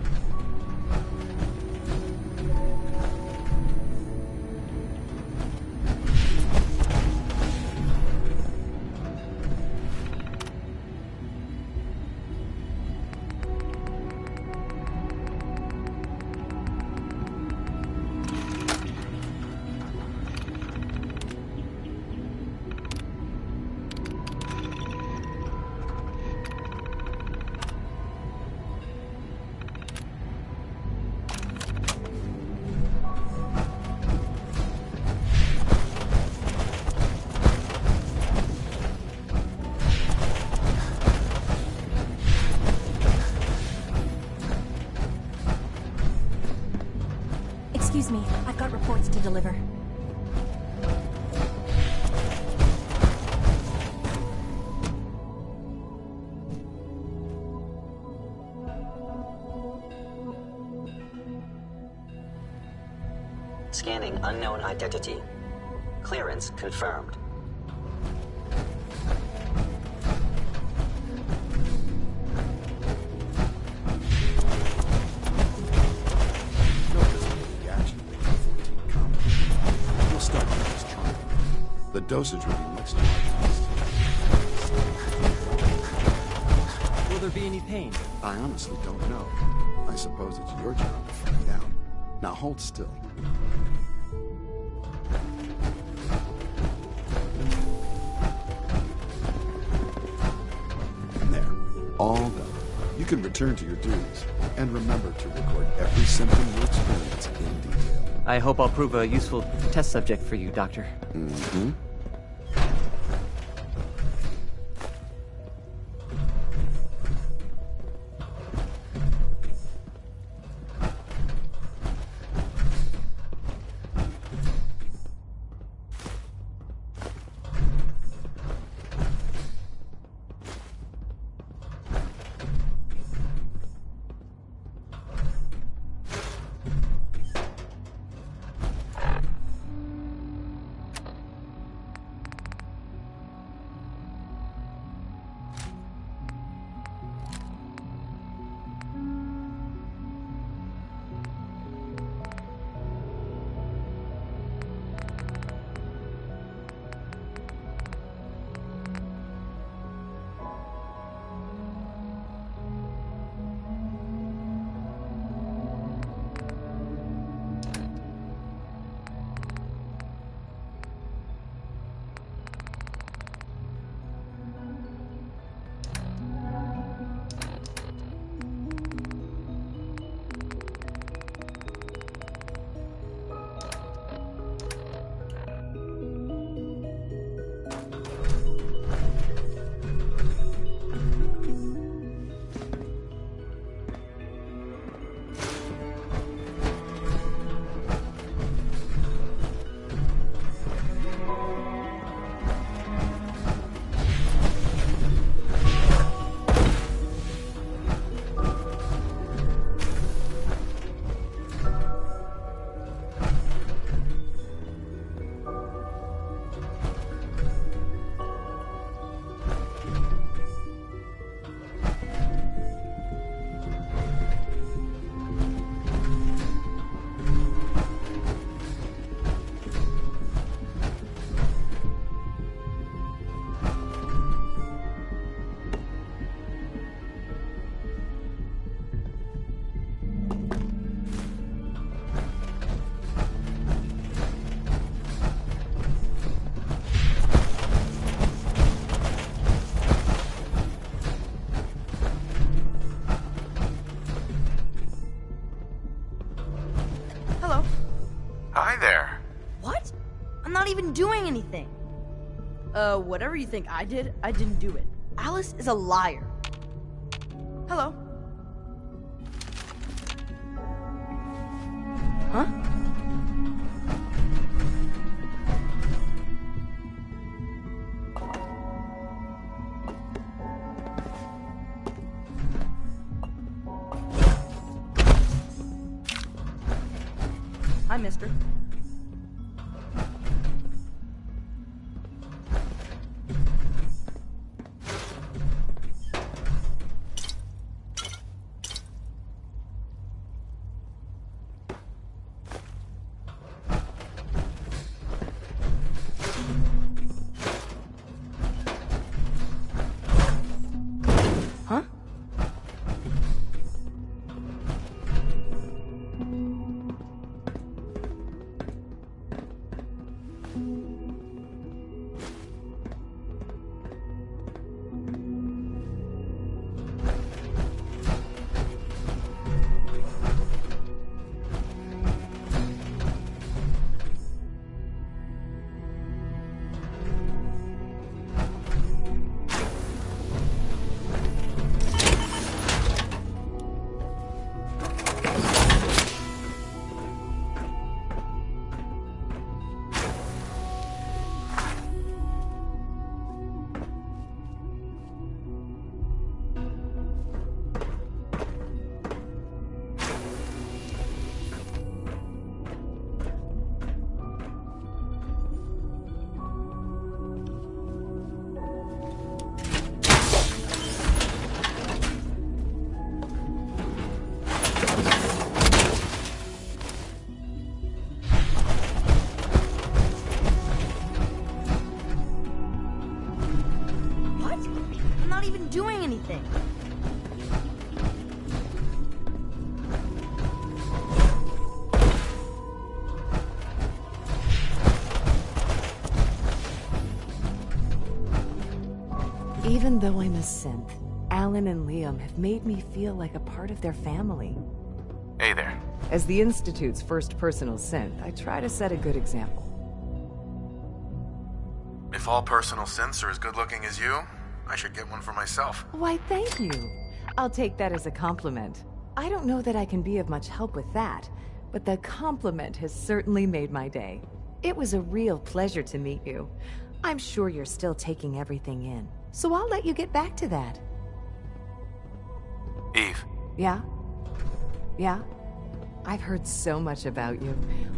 Excuse me, I've got reports to deliver. Scanning unknown identity. Clearance confirmed. The dosage will be mixed large. Will there be any pain? I honestly don't know. I suppose it's your job to find out. Now hold still. There. All done. You can return to your duties. And remember to record every symptom you experience in detail. I hope I'll prove a useful test subject for you, Doctor. Mm-hmm. Doing anything. Whatever you think I did, I didn't do it. Alice is a liar. Hello? Huh? Hi, mister. not even doing anything. Even though I'm a synth, Alan and Liam have made me feel like a part of their family. Hey there. As the Institute's first personal synth, I try to set a good example. If all personal synths are as good looking as you, I should get one for myself. Why, thank you. I'll take that as a compliment. I don't know that I can be of much help with that, but the compliment has certainly made my day. It was a real pleasure to meet you. I'm sure you're still taking everything in, so I'll let you get back to that. Eve. Yeah? Yeah? I've heard so much about you.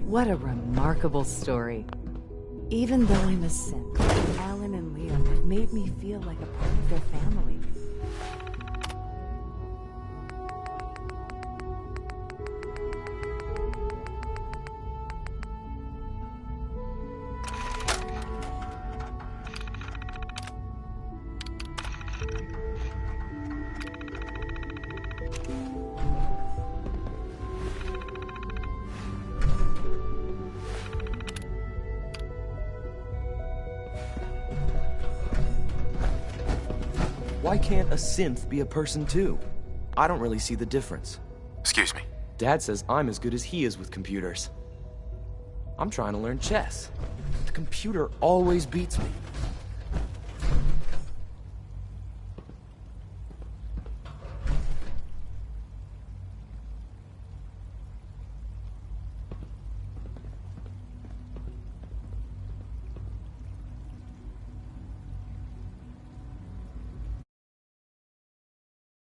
What a remarkable story. Even though I'm a synth, Alan and Liam have made me feel like a part of their family. Why can't a synth be a person too? I don't really see the difference. Excuse me. Dad says I'm as good as he is with computers. I'm trying to learn chess. The computer always beats me.